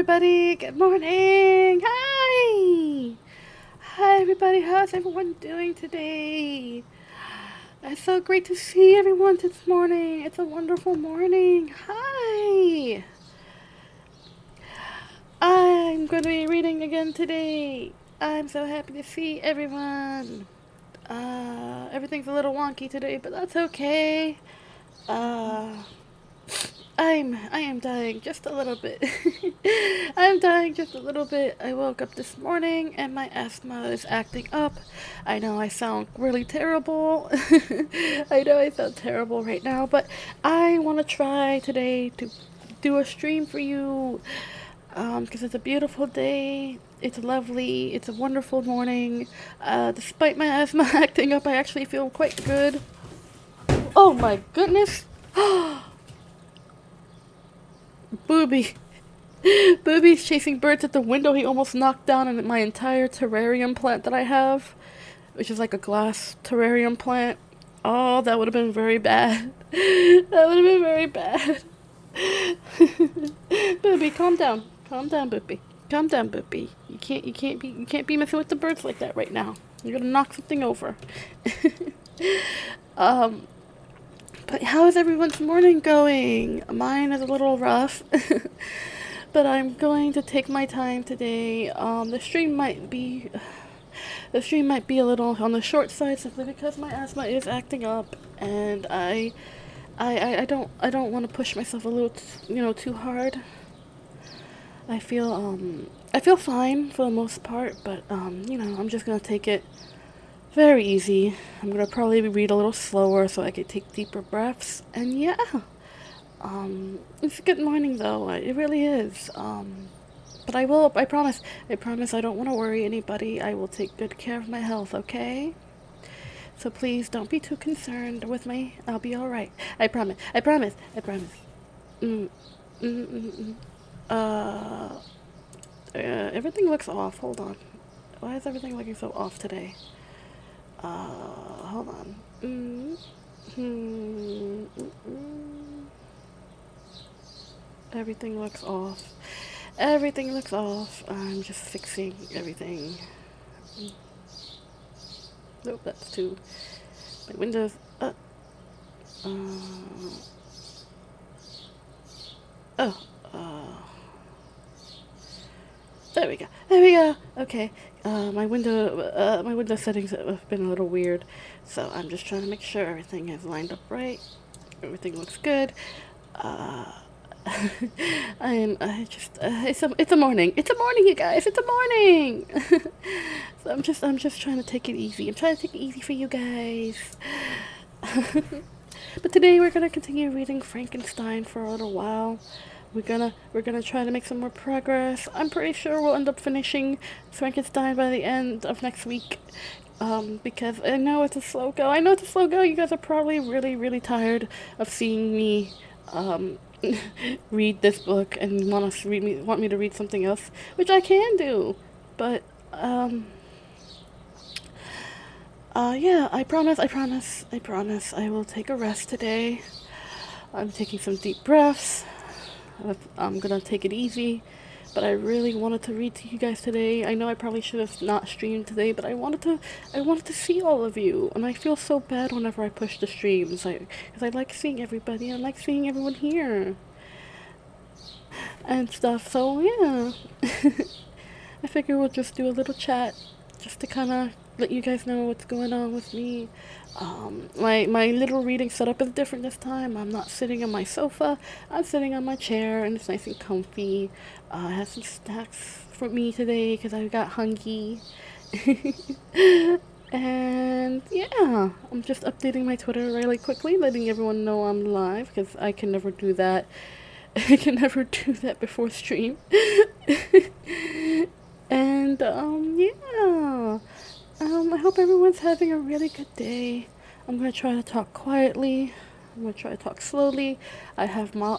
everybody. Good morning. Hi. Hi, everybody. How's everyone doing today? It's so great to see everyone this morning. It's a wonderful morning. Hi. I'm going to be reading again today. I'm so happy to see everyone. Everything's a little wonky today, but that's okay. Uh, I am dying just a little bit. I'm dying just a little bit. I woke up this morning and my asthma is acting up. I know I sound really terrible. I know I sound terrible right now, but I want to try today to do a stream for you. Because it's a beautiful day. It's lovely. It's a wonderful morning. Despite my asthma acting up, I actually feel quite good. Oh my goodness. Booby. Booby's chasing birds at the window. He almost knocked down my entire terrarium plant that I have, which is like a glass terrarium plant. Oh, that would have been very bad. That would have been very bad. Booby, calm down. Calm down, Booby. Calm down, Booby. You can't be messing with the birds like that right now. You're gonna knock something over. um, But how is everyone's morning going? Mine is a little rough, but I'm going to take my time today. The stream might be a little on the short side simply because my asthma is acting up, and I don't want to push myself a little, too hard. I feel fine for the most part, but I'm just gonna take it very easy. I'm gonna probably read a little slower so I can take deeper breaths. And yeah, it's a good morning though. It really is. But I promise I don't want to worry anybody. I will take good care of my health, okay? So please don't be too concerned with me. I'll be alright. I promise. Mm, mm, mm, mm. Everything looks off. Hold on. Why is everything looking so off today? Hold on. Everything looks off. Everything looks off. I'm just fixing everything. Nope, that's too. My windows. There we go. There we go. Okay. My window settings have been a little weird, so I'm just trying to make sure everything is lined up right. Everything looks good. It's a morning. It's a morning, you guys. It's a morning. So I'm just trying to take it easy. I'm trying to take it easy for you guys. But today we're gonna continue reading Frankenstein for a little while. We're gonna try to make some more progress. I'm pretty sure we'll end up finishing Frankenstein by the end of next week. Because I know it's a slow go. You guys are probably really, really tired of seeing me read this book and want me to read something else, which I can do. But yeah, I promise I will take a rest today. I'm taking some deep breaths. I'm gonna take it easy, but I really wanted to read to you guys today. I know I probably should have not streamed today, but I wanted to see all of you, and I feel so bad whenever I push the streams, because I like seeing everybody. I like seeing everyone here and stuff. So yeah, I figure we'll just do a little chat, just to kind of let you guys know what's going on with me. My little reading setup is different this time. I'm not sitting on my sofa. I'm sitting on my chair, and it's nice and comfy. I have some snacks for me today because I got hungry. And yeah, I'm just updating my Twitter really quickly, letting everyone know I'm live because I can never do that. I can never do that before stream. And yeah. I hope everyone's having a really good day. I'm gonna try to talk quietly. I'm gonna try to talk slowly. I have my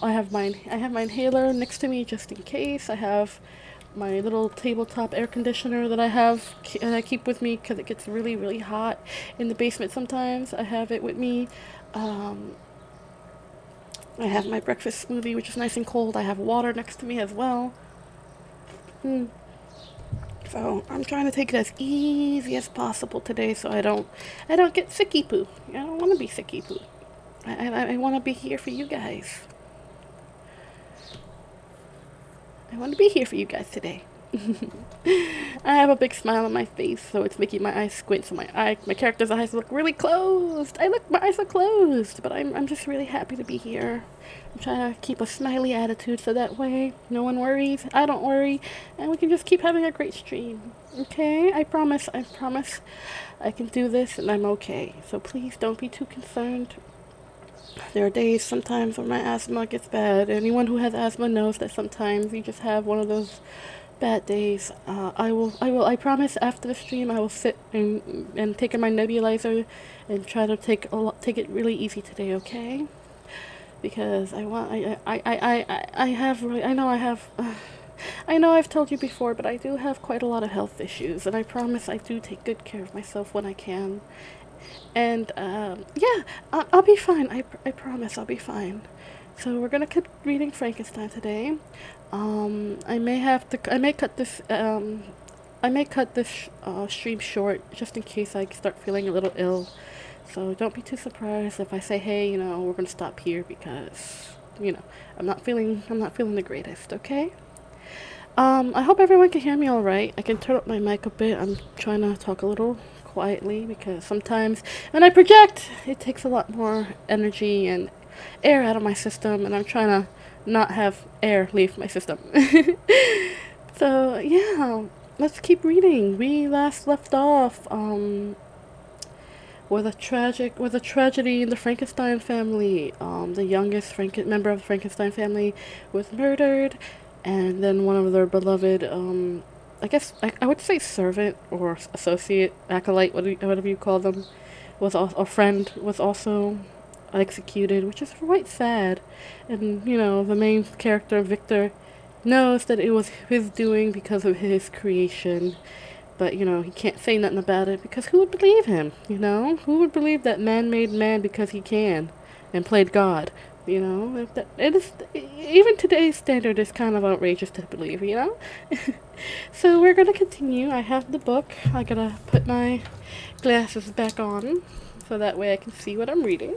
inhaler next to me just in case. I have my little tabletop air conditioner that I keep with me because it gets really, really hot in the basement sometimes. I have it with me. I have my breakfast smoothie, which is nice and cold. I have water next to me as well. Hmm. So I'm trying to take it as easy as possible today, so I don't get sicky poo. I don't want to be sicky poo. I want to be here for you guys. I want to be here for you guys today. I have a big smile on my face, so it's making my eyes squint. So my character's eyes look really closed. My eyes are closed, but I'm just really happy to be here. I'm trying to keep a smiley attitude, so that way no one worries, I don't worry, and we can just keep having a great stream. Okay, I promise, I can do this, and I'm okay. So please don't be too concerned. There are days sometimes when my asthma gets bad. Anyone who has asthma knows that sometimes you just have one of those bad days. I promise after the stream I will sit and take my nebulizer and try to take it really easy today, okay? Because I have really, I know I've told you before, but I do have quite a lot of health issues, and I promise I do take good care of myself when I can. And yeah, I'll be fine. I promise I'll be fine. So we're gonna keep reading Frankenstein today. I may have to. I may cut this. I may cut this stream short just in case I start feeling a little ill. So don't be too surprised if I say, hey, we're gonna stop here because I'm not feeling the greatest. Okay. I hope everyone can hear me all right. I can turn up my mic a bit. I'm trying to talk a little quietly because sometimes when I project, it takes a lot more energy and air out of my system, and I'm trying to not have air leave my system. So yeah, let's keep reading. We last left off with a tragedy in the Frankenstein family. The youngest member of the Frankenstein family was murdered, and then one of their beloved, I guess I would say servant or associate, acolyte, whatever you call them, a friend was also executed, which is quite sad. And the main character Victor knows that it was his doing because of his creation, but he can't say nothing about it because who would believe him? Who would believe that man made man because he can and played God? It is, even today's standard is kind of outrageous to believe. So we're gonna continue. I have the book. I gotta put my glasses back on so that way I can see what I'm reading.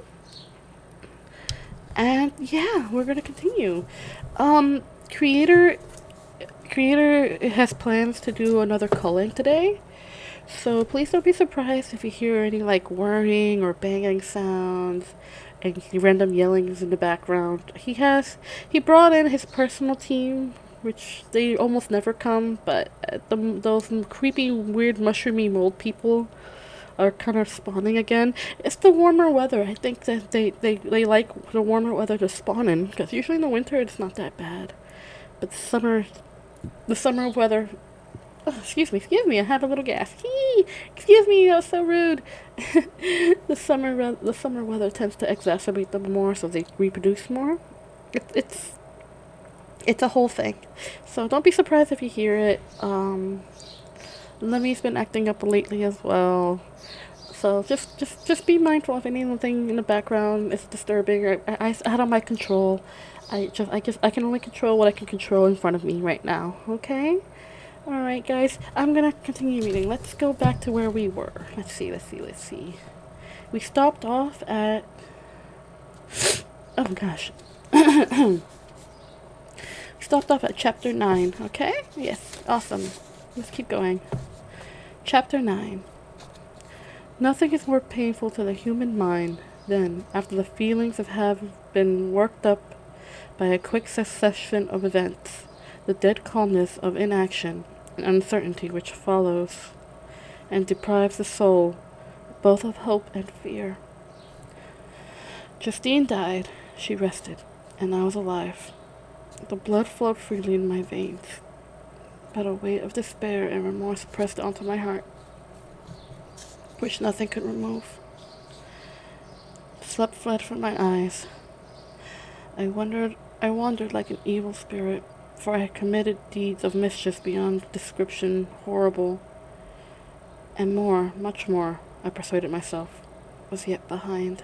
And yeah, we're gonna continue. Um, creator Creator has plans to do another culling today, so please don't be surprised if you hear any like whirring or banging sounds and random yellings in the background. He brought in his personal team, which they almost never come, but those creepy, weird, mushroomy mold people are kind of spawning again. It's the warmer weather. I think that they like the warmer weather to spawn in, because usually in the winter it's not that bad. But the summer weather. Oh, excuse me. I have a little gas. Excuse me, that was so rude. The summer weather tends to exacerbate them more, so they reproduce more. It's it's a whole thing. So don't be surprised if you hear it. Lemmy's been acting up lately as well. So just be mindful if anything in the background is disturbing or I out of my control. I can only control what I can control in front of me right now. Okay. All right, guys. I'm gonna continue reading. Let's go back to where we were. Let's see. We stopped off at. Oh gosh. We stopped off at chapter 9. Okay. Yes. Awesome. Let's keep going. Chapter 9. Nothing is more painful to the human mind than, after the feelings have been worked up by a quick succession of events, the dead calmness of inaction and uncertainty which follows, and deprives the soul both of hope and fear. Justine died, she rested, and I was alive. The blood flowed freely in my veins, but a weight of despair and remorse pressed onto my heart, which nothing could remove. Sleep fled from my eyes. I wandered like an evil spirit, for I had committed deeds of mischief beyond description, horrible, and more, much more, I persuaded myself, was yet behind.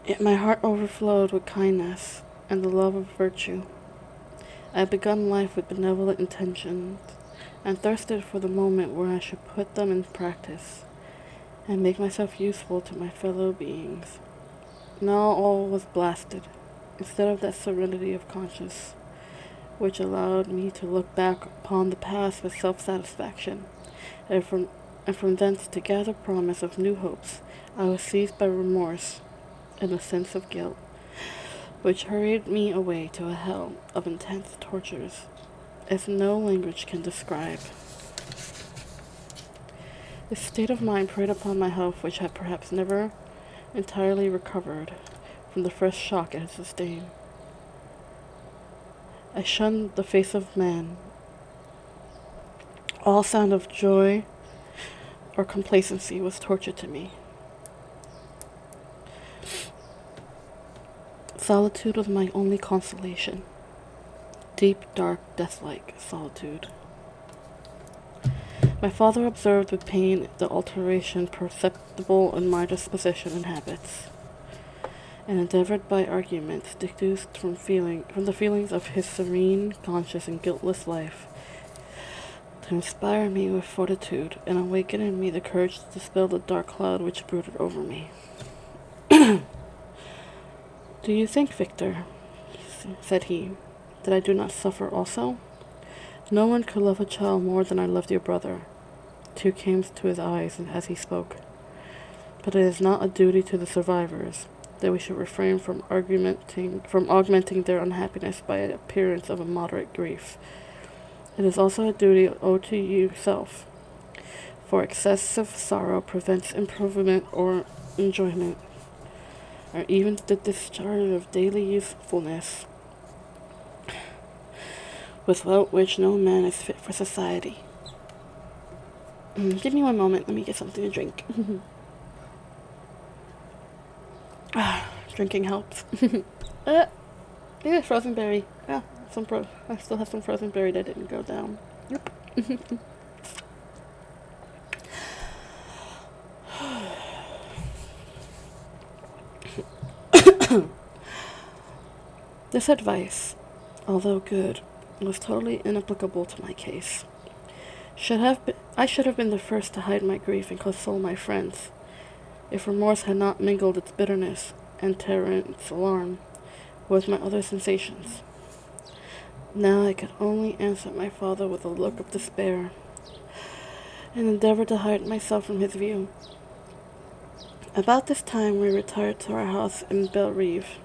Yet my heart overflowed with kindness and the love of virtue. I had begun life with benevolent intentions, and thirsted for the moment where I should put them in practice, and make myself useful to my fellow beings. Now all was blasted. Instead of that serenity of conscience, which allowed me to look back upon the past with self-satisfaction, and from thence to gather promise of new hopes, I was seized by remorse and a sense of guilt, which hurried me away to a hell of intense tortures, as no language can describe. This state of mind preyed upon my health, which had perhaps never entirely recovered from the first shock it had sustained. I shunned the face of man. All sound of joy or complacency was torture to me. Solitude was my only consolation. Deep, dark, death-like solitude. My father observed with pain the alteration perceptible in my disposition and habits, and endeavored by arguments deduced from the feelings of his serene, conscious, and guiltless life to inspire me with fortitude and awaken in me the courage to dispel the dark cloud which brooded over me. "Do you think, Victor," said he, "that I do not suffer also? No one could love a child more than I loved your brother." Tear came to his eyes as he spoke. "But it is not a duty to the survivors that we should refrain from augmenting their unhappiness by an appearance of a moderate grief. It is also a duty owed to yourself, for excessive sorrow prevents improvement or enjoyment, or even the discharge of daily usefulness, without which no man is fit for society." Give me one moment, let me get something to drink. Drinking helps. Yeah, frozen berry. Yeah, I still have some frozen berry that didn't go down. Yep. This advice, although good, was totally inapplicable to my case. I should have been the first to hide my grief and console my friends, if remorse had not mingled its bitterness and terror and its alarm with my other sensations. Now I could only answer my father with a look of despair, and endeavor to hide myself from his view. About this time we retired to our house in Belle-Rive.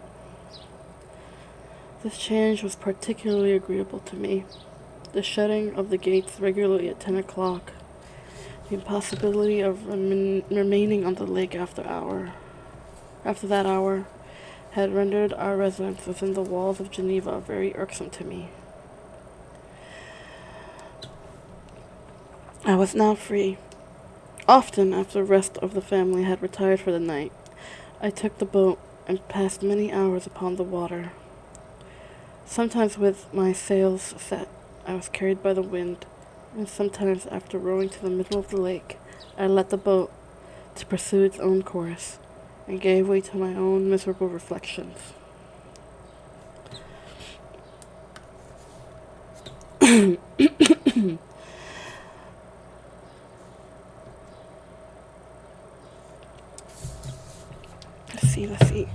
This change was particularly agreeable to me. The shutting of the gates regularly at 10 o'clock, the impossibility of remaining on the lake after that hour, had rendered our residence within the walls of Geneva very irksome to me. I was now free. Often, after the rest of the family had retired for the night, I took the boat and passed many hours upon the water. Sometimes with my sails set, I was carried by the wind, and sometimes after rowing to the middle of the lake, I let the boat to pursue its own course, and gave way to my own miserable reflections. Let's see.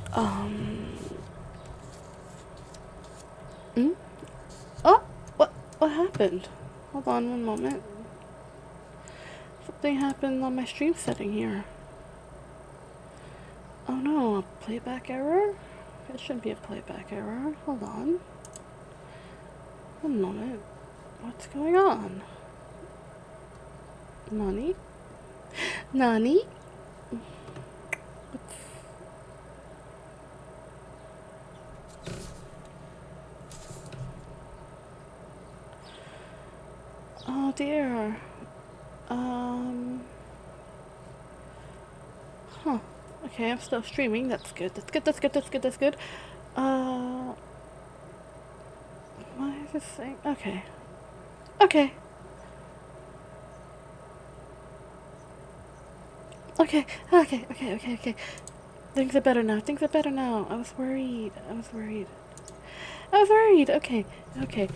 Oh, what happened? Hold on one moment. Something happened on my stream setting here. Oh no, a playback error? It shouldn't be a playback error. Hold on. One moment. What's going on? Nani? Nani? Oh dear. Okay, I'm still streaming. That's good. That's good. Why is this saying? Okay. Things are better now. I was worried. I was worried. Okay, okay.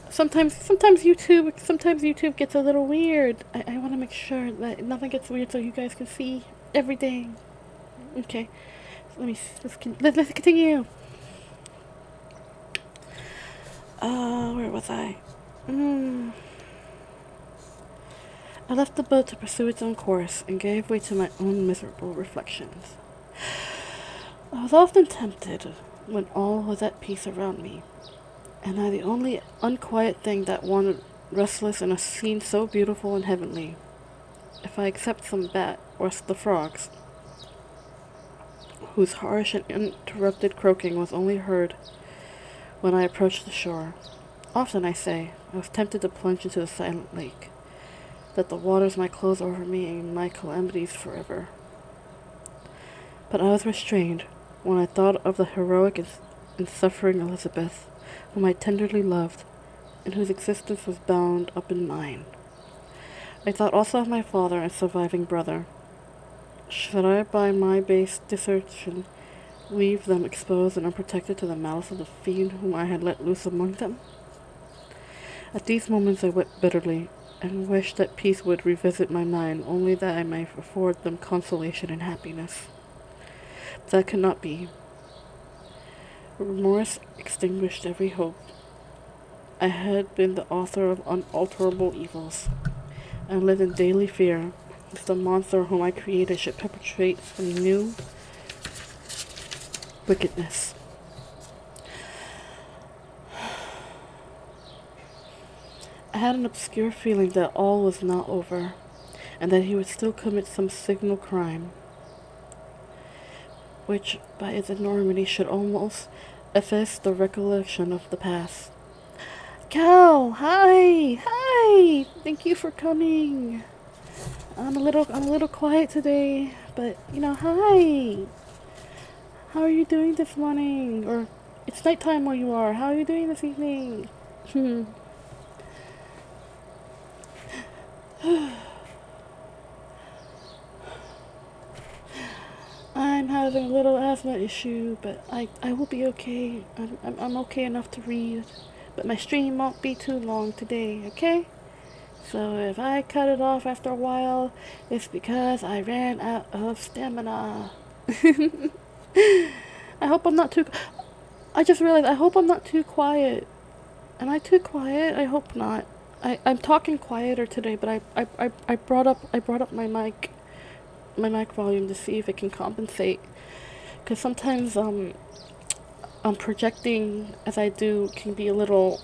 Sometimes YouTube gets a little weird. I want to make sure that nothing gets weird so you guys can see everything. Okay, so let's continue. Where was I? I left the boat to pursue its own course and gave way to my own miserable reflections. I was often tempted when all was at peace around me, and I the only unquiet thing that wandered restless in a scene so beautiful and heavenly, if I except some bat or the frogs, whose harsh and interrupted croaking was only heard when I approached the shore. Often, I say, I was tempted to plunge into the silent lake, that the waters might close over me and my calamities forever. But I was restrained when I thought of the heroic and suffering Elizabeth, whom I tenderly loved, and whose existence was bound up in mine. I thought also of my father and surviving brother. Should I, by my base desertion, leave them exposed and unprotected to the malice of the fiend whom I had let loose among them? At these moments I wept bitterly, and wished that peace would revisit my mind, only that I might afford them consolation and happiness. But that could not be. Remorse extinguished every hope. I had been the author of unalterable evils, and lived in daily fear lest the monster whom I created should perpetrate some new wickedness. I had an obscure feeling that all was not over, and that he would still commit some signal crime, which, by its enormity, should almost efface the recollection of the past. Cal, hi! Thank you for coming. I'm a little quiet today, but hi. How are you doing this morning? Or it's nighttime where you are. How are you doing this evening? I'm having a little asthma issue, but I will be okay. I'm okay enough to read, but my stream won't be too long today, okay? So if I cut it off after a while, it's because I ran out of stamina. I hope I'm not too... I just realized, I hope I'm not too quiet. Am I too quiet? I hope not. I'm talking quieter today, but I brought up my mic volume to see if it can compensate. Because sometimes projecting as I do can be a little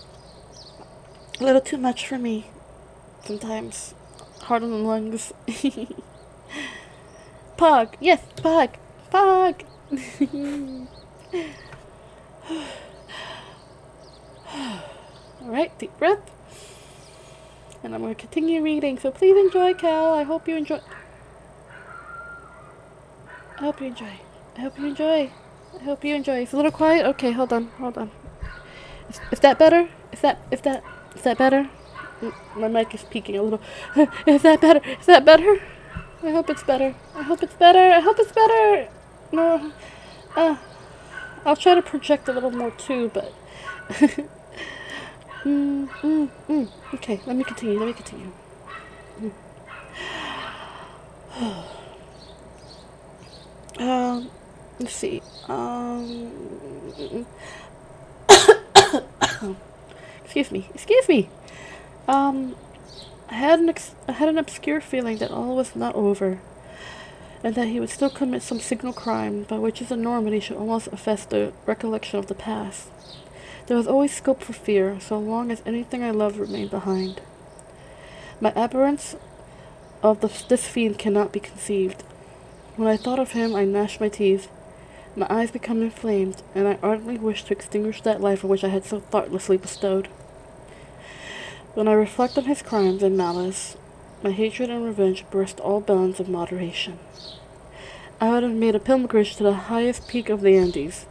too much for me. Sometimes hard on the lungs. Pug, yes, pug. Alright, deep breath. And I'm going to continue reading, so please enjoy, Cal. I hope you enjoy. It's a little quiet? Okay, hold on. Is that better? Is that better? My mic is peaking a little. Is that better? I hope it's better. No. I'll try to project a little more too, but... Okay, let me continue. Let's see. Excuse me. I had an obscure feeling that all was not over, and that he would still commit some signal crime by which his enormity should almost efface the recollection of the past. There was always scope for fear, so long as anything I loved remained behind. My abhorrence of this fiend cannot be conceived. When I thought of him, I gnashed my teeth. My eyes became inflamed, and I ardently wished to extinguish that life on which I had so thoughtlessly bestowed. When I reflect on his crimes and malice, my hatred and revenge burst all bounds of moderation. I would have made a pilgrimage to the highest peak of the Andes,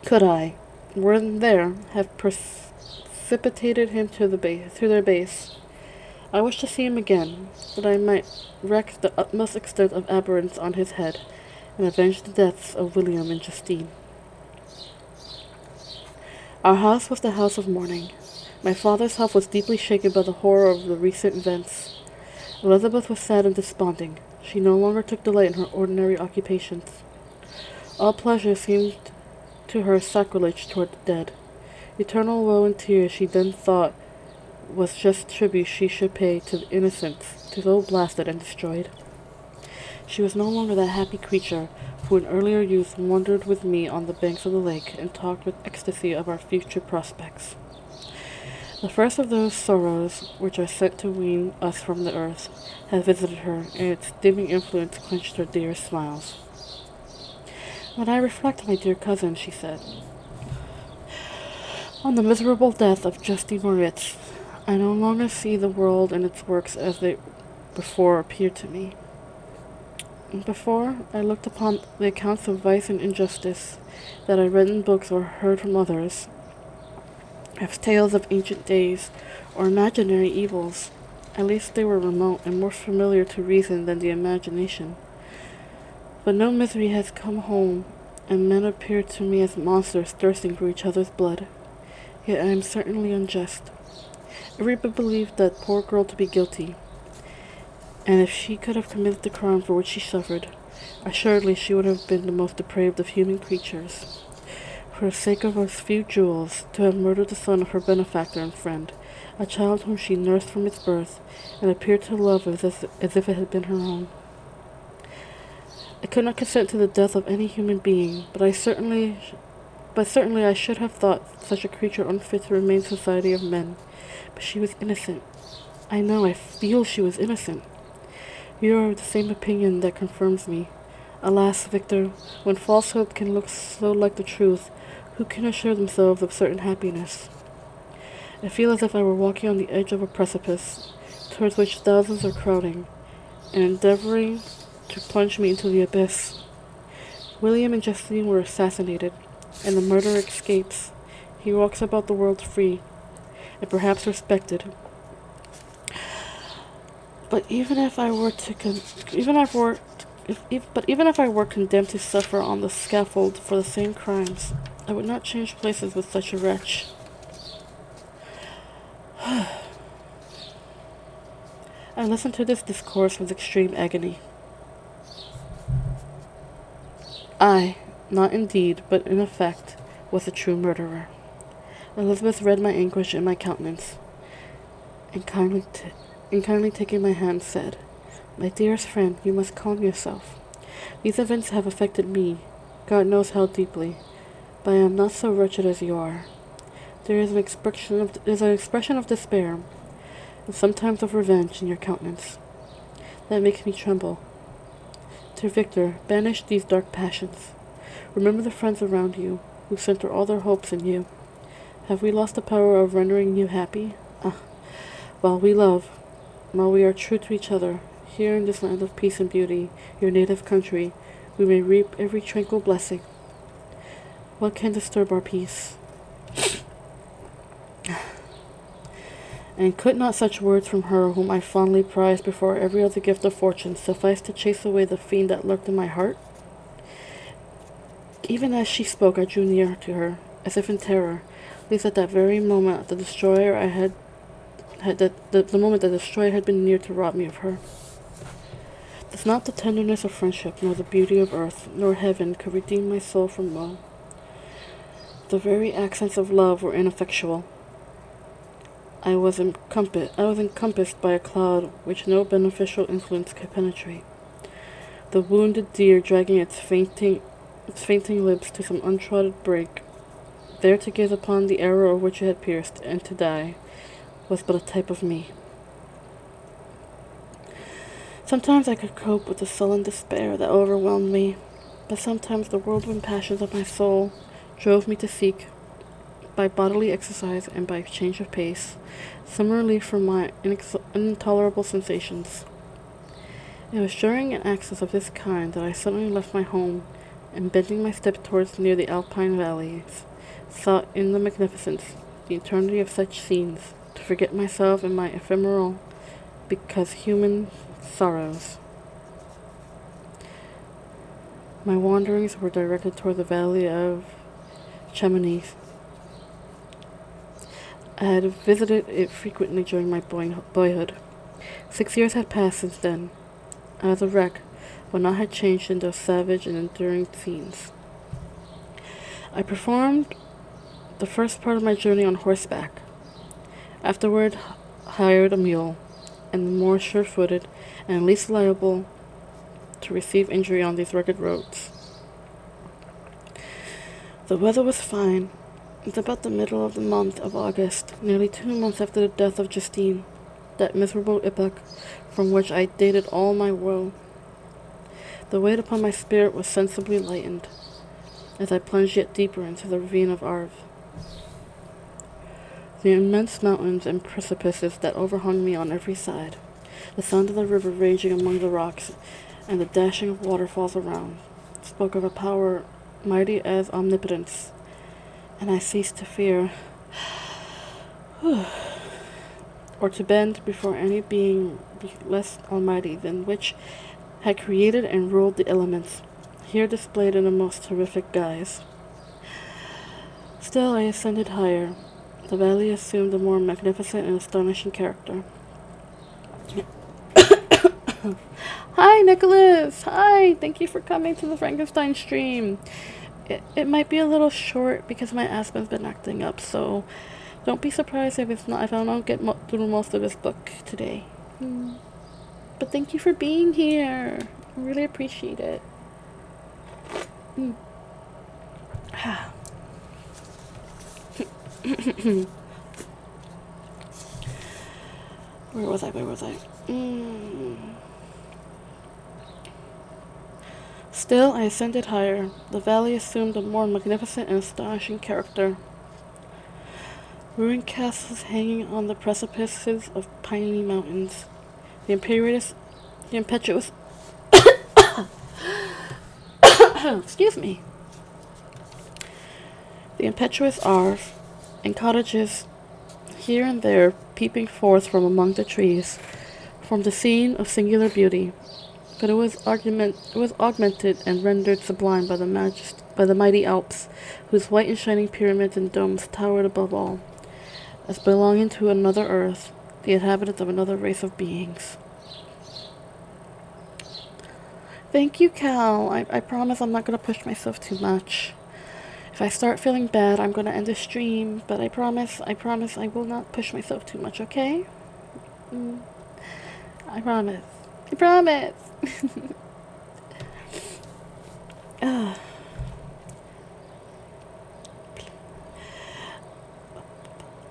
could I, were there, have precipitated him to their base. I wish to see him again, that I might wreak the utmost extent of abhorrence on his head, and avenge the deaths of William and Justine. Our house was the house of mourning. My father's health was deeply shaken by the horror of the recent events. Elizabeth was sad and desponding. She no longer took delight in her ordinary occupations. All pleasure seemed to her sacrilege toward the dead. Eternal woe and tears she then thought was just tribute she should pay to the innocents, to those blasted and destroyed. She was no longer that happy creature who in earlier youth wandered with me on the banks of the lake and talked with ecstasy of our future prospects. The first of those sorrows which are sent to wean us from the earth had visited her, and its dimming influence quenched her dearest smiles. When I reflect, my dear cousin, she said, on the miserable death of Justine Moritz, I no longer see the world and its works as they before appeared to me. Before, I looked upon the accounts of vice and injustice that I read in books or heard from others, as tales of ancient days or imaginary evils. At least they were remote and more familiar to reason than the imagination. But no misery has come home, and men appear to me as monsters thirsting for each other's blood. Yet I am certainly unjust. Everybody believed that poor girl to be guilty, and if she could have committed the crime for which she suffered, assuredly she would have been the most depraved of human creatures. For the sake of her few jewels, to have murdered the son of her benefactor and friend, a child whom she nursed from its birth, and appeared to love as if it had been her own. I could not consent to the death of any human being, but certainly I should have thought such a creature unfit to remain in the society of men. But she was innocent. I feel she was innocent. You are of the same opinion that confirms me. Alas, Victor, when false hope can look so like the truth, who can assure themselves of certain happiness? I feel as if I were walking on the edge of a precipice, towards which thousands are crowding, and endeavoring to plunge me into the abyss. William and Justine were assassinated, and the murderer escapes. He walks about the world free, and perhaps respected. But even if I were condemned to suffer on the scaffold for the same crimes, I would not change places with such a wretch. I listened to this discourse with extreme agony. I, not in deed, but in effect, was the true murderer. Elizabeth read my anguish in my countenance, and kindly taking my hand, said, "My dearest friend, you must calm yourself. These events have affected me, God knows how deeply, but I am not so wretched as you are. There is an expression of despair, and sometimes of revenge in your countenance, that makes me tremble. Dear Victor, banish these dark passions. Remember the friends around you, who center all their hopes in you. Have we lost the power of rendering you happy? While we love, while we are true to each other, here in this land of peace and beauty, your native country, we may reap every tranquil blessing. What can disturb our peace?" And could not such words from her, whom I fondly prized before every other gift of fortune, suffice to chase away the fiend that lurked in my heart? Even as she spoke, I drew near to her, as if in terror, lest at that very moment the destroyer the moment the destroyer had been near to rob me of her. Does not the tenderness of friendship, nor the beauty of earth, nor heaven, could redeem my soul from woe? The very accents of love were ineffectual. I was encompassed by a cloud which no beneficial influence could penetrate. The wounded deer dragging its fainting lips to some untrodden brake, there to gaze upon the arrow of which it had pierced, and to die, was but a type of me. Sometimes I could cope with the sullen despair that overwhelmed me, but sometimes the whirlwind passions of my soul drove me to seek, by bodily exercise and by change of pace, some relief from my intolerable sensations. It was during an access of this kind that I suddenly left my home, and bending my steps towards near the alpine valleys, sought in the magnificence, the eternity of such scenes, to forget myself and my ephemeral, because human, sorrows. My wanderings were directed toward the valley of Chamonix, I had visited it frequently during my boyhood. 6 years had passed since then. I was a wreck, but not had changed into savage and enduring scenes. I performed the first part of my journey on horseback. Afterward, hired a mule, and the more sure-footed and least liable to receive injury on these rugged roads. The weather was fine. It's about the middle of the month of August, nearly 2 months after the death of Justine, that miserable epoch from which I dated all my woe. The weight upon my spirit was sensibly lightened, as I plunged yet deeper into the ravine of Arve. The immense mountains and precipices that overhung me on every side, the sound of the river raging among the rocks, and the dashing of waterfalls around, spoke of a power mighty as omnipotence, and I ceased to fear or to bend before any being less almighty than which had created and ruled the elements, here displayed in a most terrific guise. Still I ascended higher. The valley assumed a more magnificent and astonishing character. Hi, Nicholas! Hi! Thank you for coming to the Frankenstein stream. It might be a little short because my asthma's been acting up, so don't be surprised if I don't get through most of this book today. But thank you for being here. I really appreciate it. Where was I? Still, I ascended higher. The valley assumed a more magnificent and astonishing character. Ruined castles hanging on the precipices of piney mountains. The impetuous excuse me. The impetuous Arve, and cottages here and there peeping forth from among the trees, formed a scene of singular beauty, but it was augmented and rendered sublime by the mighty Alps, whose white and shining pyramids and domes towered above all, as belonging to another earth, the inhabitants of another race of beings. Thank you, Cal. I promise I'm not going to push myself too much. If I start feeling bad, I'm going to end the stream, but I promise I will not push myself too much, okay? I promise.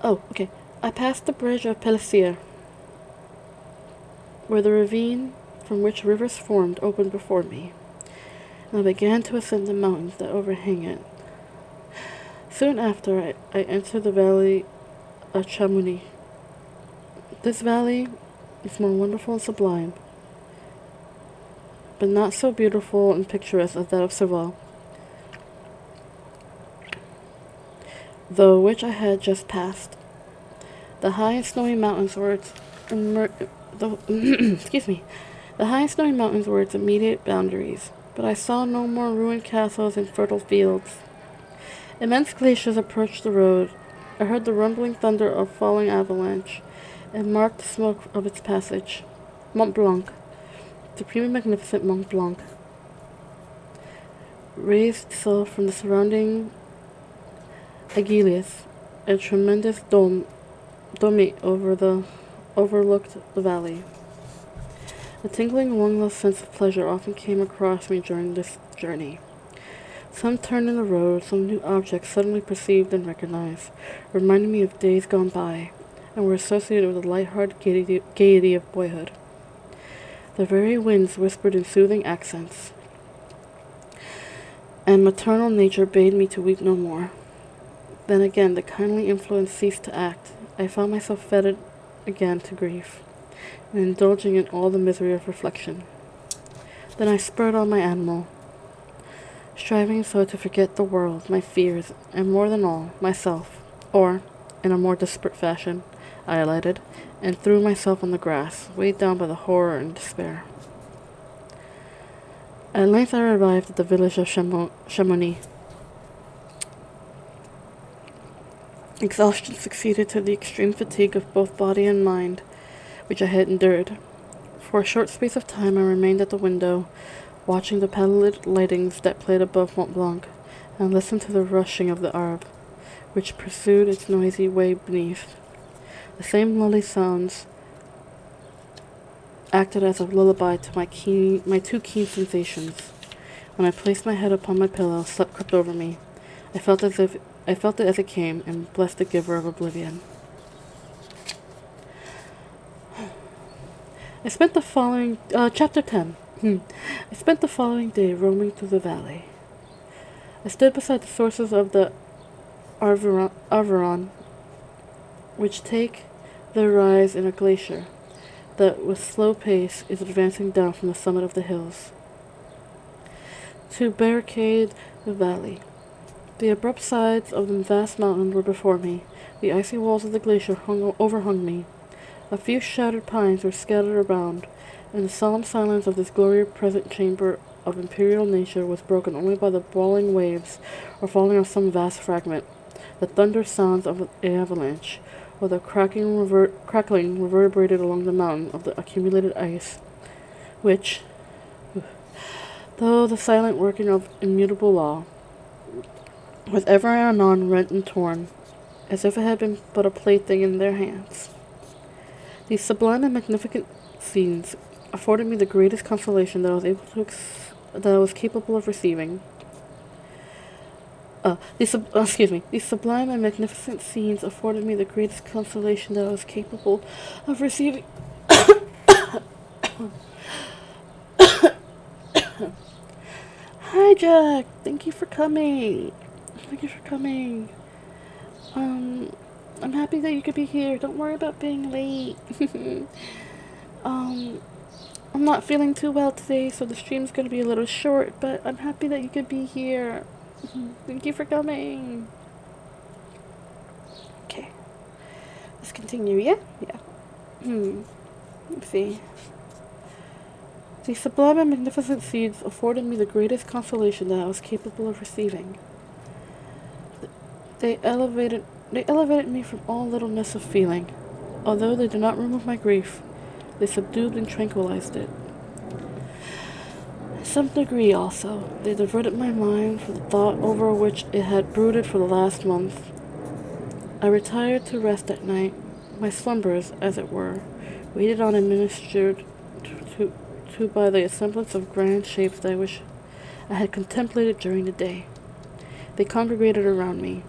Oh, okay. I passed the bridge of Pellissier, where the ravine from which rivers formed opened before me, and I began to ascend the mountains that overhang it. Soon after, I entered the valley of Chamonix. This valley is more wonderful and sublime, but not so beautiful and picturesque as that of Serval, though which I had just passed. The high and snowy mountains were its The high and snowy mountains were its immediate boundaries, but I saw no more ruined castles and fertile fields. Immense glaciers approached the road. I heard the rumbling thunder of falling avalanche, and marked the smoke of its passage. Mont Blanc, supremely magnificent Mont Blanc, raised itself from the surrounding Aiguilles, a tremendous dome overlooked the valley. A tingling, wongless sense of pleasure often came across me during this journey. Some turn in the road, some new objects suddenly perceived and recognized, reminded me of days gone by, and were associated with the light-hearted gaiety of boyhood. The very winds whispered in soothing accents, and maternal nature bade me to weep no more. Then again the kindly influence ceased to act. I found myself fettered again to grief, and indulging in all the misery of reflection. Then I spurred on my animal, striving so to forget the world, my fears, and more than all, myself, or, in a more desperate fashion, I alighted, and threw myself on the grass, weighed down by the horror and despair. At length I arrived at the village of Chamonix. Exhaustion succeeded to the extreme fatigue of both body and mind, which I had endured. For a short space of time I remained at the window, watching the pallid lightings that played above Mont Blanc, and listened to the rushing of the Arve, which pursued its noisy way beneath. The same lully sounds acted as a lullaby to my two keen sensations. When I placed my head upon my pillow, sleep crept over me. I felt it as it came, and blessed the giver of oblivion. I spent the following chapter 10. I spent the following day roaming through the valley. I stood beside the sources of the Arveiron, which take their rise in a glacier that, with slow pace, is advancing down from the summit of the hills to barricade the valley. The abrupt sides of the vast mountain were before me. The icy walls of the glacier overhung me. A few shattered pines were scattered around, and the solemn silence of this glorious present chamber of imperial nature was broken only by the brawling waves or falling of some vast fragment, the thunder sounds of an avalanche, or the crackling reverberated along the mountain of the accumulated ice, which, though the silent working of immutable law, was ever and anon rent and torn, as if it had been but a plaything in their hands. These sublime and magnificent scenes afforded me the greatest consolation that I was capable of receiving. These sublime and magnificent scenes afforded me the greatest consolation that I was capable of receiving. Hi, Jack. Thank you for coming. I'm happy that you could be here. Don't worry about being late. I'm not feeling too well today, so the stream's gonna be a little short, but I'm happy that you could be here. Thank you for coming. Okay. Let's continue, yeah? Yeah. Let's see. The sublime and magnificent scenes afforded me the greatest consolation that I was capable of receiving. They elevated me from all littleness of feeling. Although they did not remove my grief, they subdued and tranquilized it. In some degree, also, they diverted my mind from the thought over which it had brooded for the last month. I retired to rest at night. My slumbers, as it were, waited on and ministered to by the semblance of grand shapes that I wish I had contemplated during the day. They congregated around me.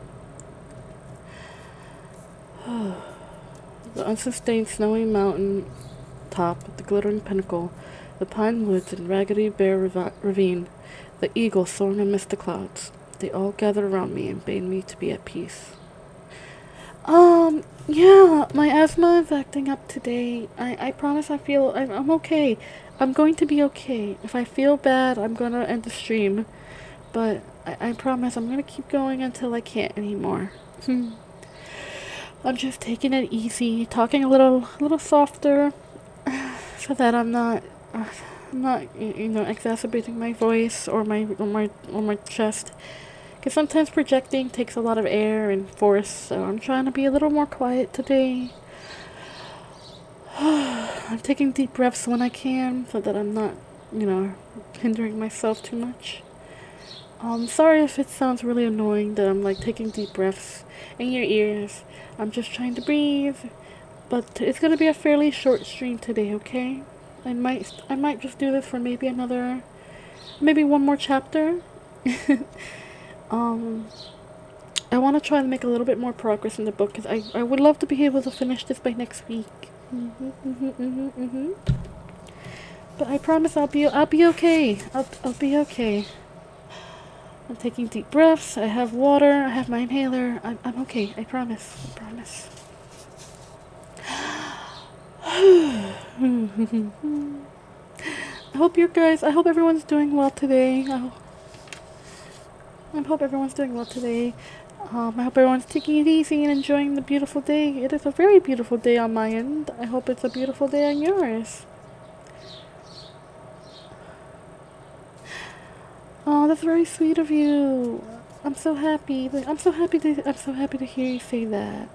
The unsustained snowy mountain top, the glittering pinnacle, the pine woods and raggedy bare ravine, the eagle soaring amidst the clouds, they all gathered around me and bade me to be at peace. Yeah, my asthma is acting up today. I promise I'm okay. I'm going to be okay. If I feel bad, I'm gonna end the stream. But I promise I'm gonna keep going until I can't anymore. I'm just taking it easy, talking a little softer, so that I'm not exacerbating my voice or my chest. Because sometimes projecting takes a lot of air and force, so I'm trying to be a little more quiet today. I'm taking deep breaths when I can, so that I'm not, hindering myself too much. Sorry if it sounds really annoying that I'm taking deep breaths in your ears. I'm just trying to breathe. But it's gonna be a fairly short stream today, okay? I might just do this for maybe one more chapter. I want to try and make a little bit more progress in the book, because I would love to be able to finish this by next week. But I promise I'll be okay. I'll be okay. I'm taking deep breaths. I have water. I have my inhaler. I'm okay. I promise. I hope everyone's doing well today. I hope everyone's doing well today. I hope everyone's taking it easy and enjoying the beautiful day. It is a very beautiful day on my end. I hope it's a beautiful day on yours. Oh, that's very sweet of you. I'm so happy. I'm so happy to hear you say that.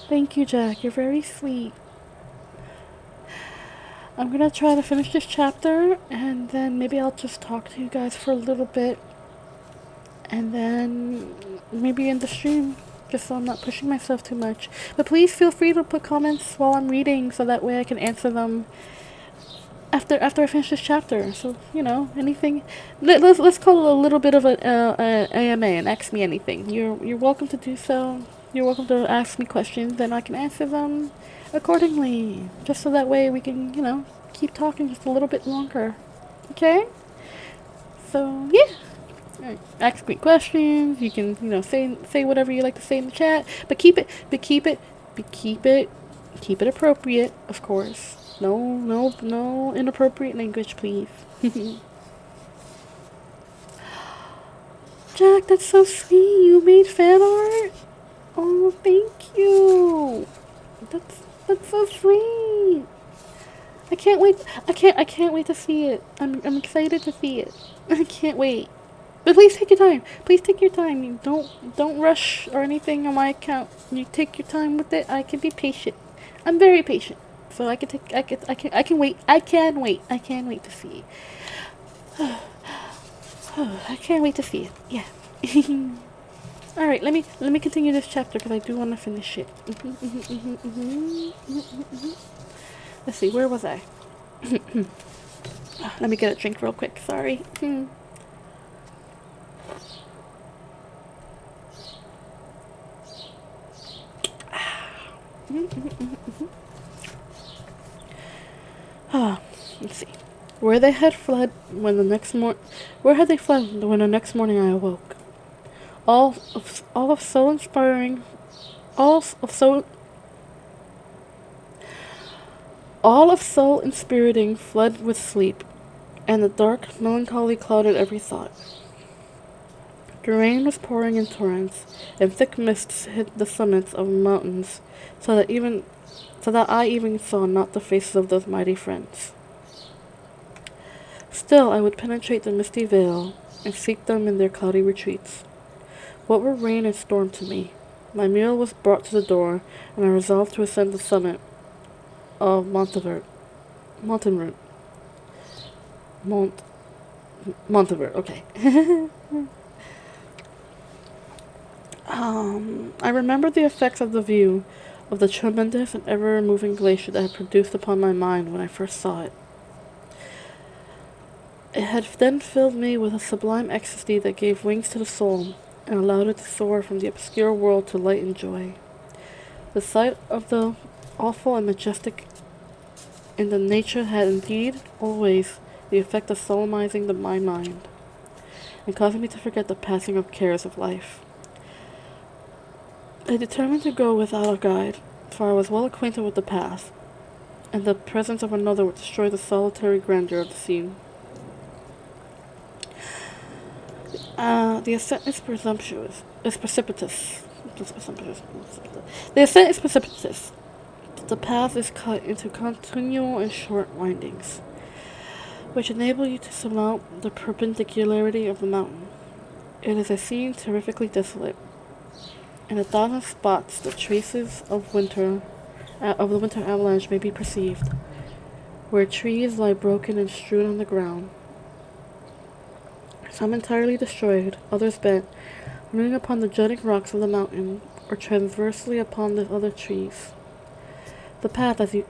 Thank you, Jack. You're very sweet. I'm gonna try to finish this chapter, and then maybe I'll just talk to you guys for a little bit, and then maybe in the stream, just so I'm not pushing myself too much. But please feel free to put comments while I'm reading, so that way I can answer them after I finish this chapter. So anything. Let's call it a little bit of a AMA and ask me anything. You're welcome to do so. You're welcome to ask me questions, and I can answer them accordingly. Just so that way we can keep talking just a little bit longer. Okay. So yeah. Alright, ask me questions. You can, say whatever you like to say in the chat, but keep it appropriate, of course. No inappropriate language, please. Jack, that's so sweet. You made fan art. Oh, thank you. That's so sweet. I can't wait. I can't wait to see it. I'm excited to see it. I can't wait. But please take your time. Please take your time. You don't rush or anything on my account. You take your time with it. I can be patient. I'm very patient. So I can wait. I can wait to see. I can't wait to see it. Yeah. All right, let me continue this chapter because I do want to finish it. Let's see, where was I? Let me get a drink real quick. Sorry. Let's see. Where they had fled when the next where had they fled when the next morning I awoke? All of soul inspiring, all of soul inspiriting fled with sleep, and the dark melancholy clouded every thought. The rain was pouring in torrents, and thick mists hid the summits of mountains, so that I even saw not the faces of those mighty friends. Still, I would penetrate the misty veil and seek them in their cloudy retreats. What were rain and storm to me? My meal was brought to the door, and I resolved to ascend the summit of Montevert. Okay. I remember the effects of the view of the tremendous and ever-moving glacier that had produced upon my mind when I first saw it. It had then filled me with a sublime ecstasy that gave wings to the soul and allowed it to soar from the obscure world to light and joy. The sight of the awful and majestic in the nature had indeed always the effect of solemnizing my mind and causing me to forget the passing of cares of life. I determined to go without a guide, for I was well acquainted with the path, and the presence of another would destroy the solitary grandeur of the scene. The ascent is precipitous. The ascent is precipitous. The path is cut into continual and short windings, which enable you to surmount the perpendicularity of the mountain. It is a scene terrifically desolate. In 1,000 spots, the traces of the winter avalanche may be perceived, where trees lie broken and strewn on the ground. Some entirely destroyed, others bent, running upon the jutting rocks of the mountain, or transversely upon the other trees. The path, as you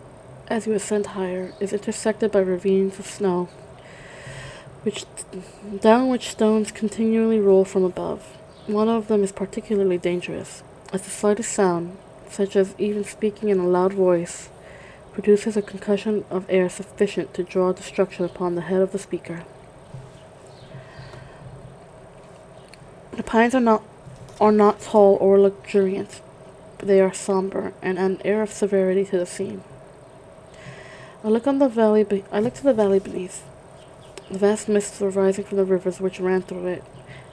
ascend higher, is intersected by ravines of snow, down which stones continually roll from above. One of them is particularly dangerous, as the slightest sound, such as even speaking in a loud voice, produces a concussion of air sufficient to draw destruction upon the head of the speaker. The pines are not tall or luxuriant, but they are somber and add an air of severity to the scene. I look to the valley beneath. The vast mists were rising from the rivers which ran through it,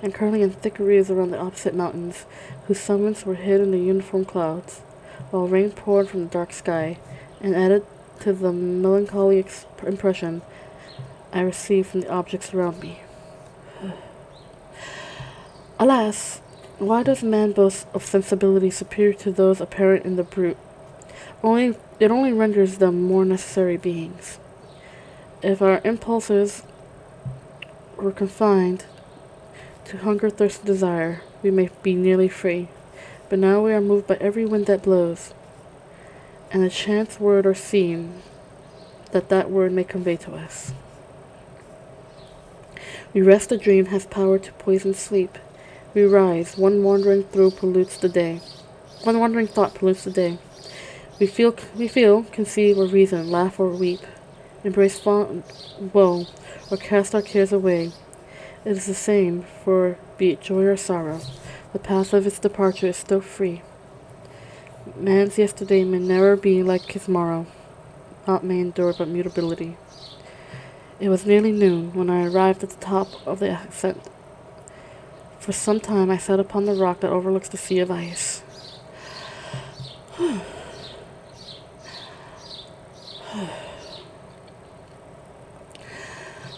and curling in thick wreaths around the opposite mountains, whose summits were hid in the uniform clouds, while rain poured from the dark sky, and added to the melancholy impression I received from the objects around me. Alas, why does man boast of sensibility superior to those apparent in the brute? It only renders them more necessary beings. If our impulses were confined to hunger, thirst, and desire, we may be nearly free. But now we are moved by every wind that blows, and a chance word or scene that word may convey to us. We rest, a dream has power to poison sleep. We rise, one wandering thought pollutes the day. We feel, conceive, or reason, laugh or weep, embrace fond woe, or cast our cares away. It is the same, for be it joy or sorrow, the path of its departure is still free. Man's yesterday may never be like his morrow, naught may endure but mutability. It was nearly noon when I arrived at the top of the ascent. For some time I sat upon the rock that overlooks the sea of ice.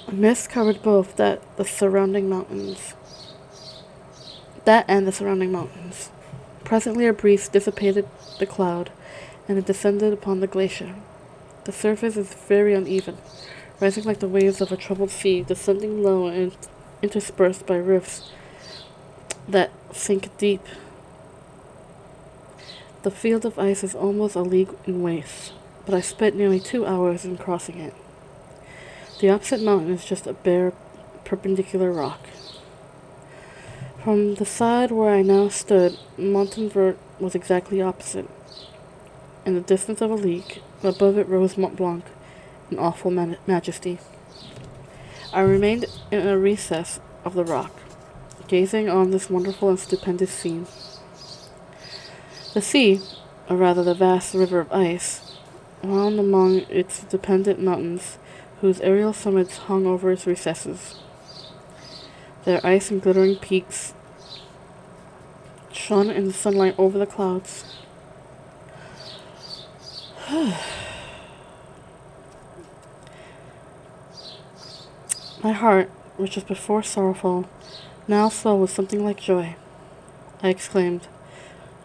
A mist covered both that and the surrounding mountains. Presently a breeze dissipated the cloud, and it descended upon the glacier. The surface is very uneven, rising like the waves of a troubled sea, descending low and interspersed by rifts that sink deep. The field of ice is almost a league in width, but I spent nearly 2 hours in crossing it. The opposite mountain is just a bare, perpendicular rock. From the side where I now stood, Montenvert was exactly opposite. In the distance of a league, above it rose Mont Blanc in awful majesty. I remained in a recess of the rock, gazing on this wonderful and stupendous scene. The sea, or rather the vast river of ice, wound among its dependent mountains, whose aerial summits hung over its recesses. Their ice and glittering peaks shone in the sunlight over the clouds. My heart, which was before sorrowful, now swelled with something like joy. I exclaimed,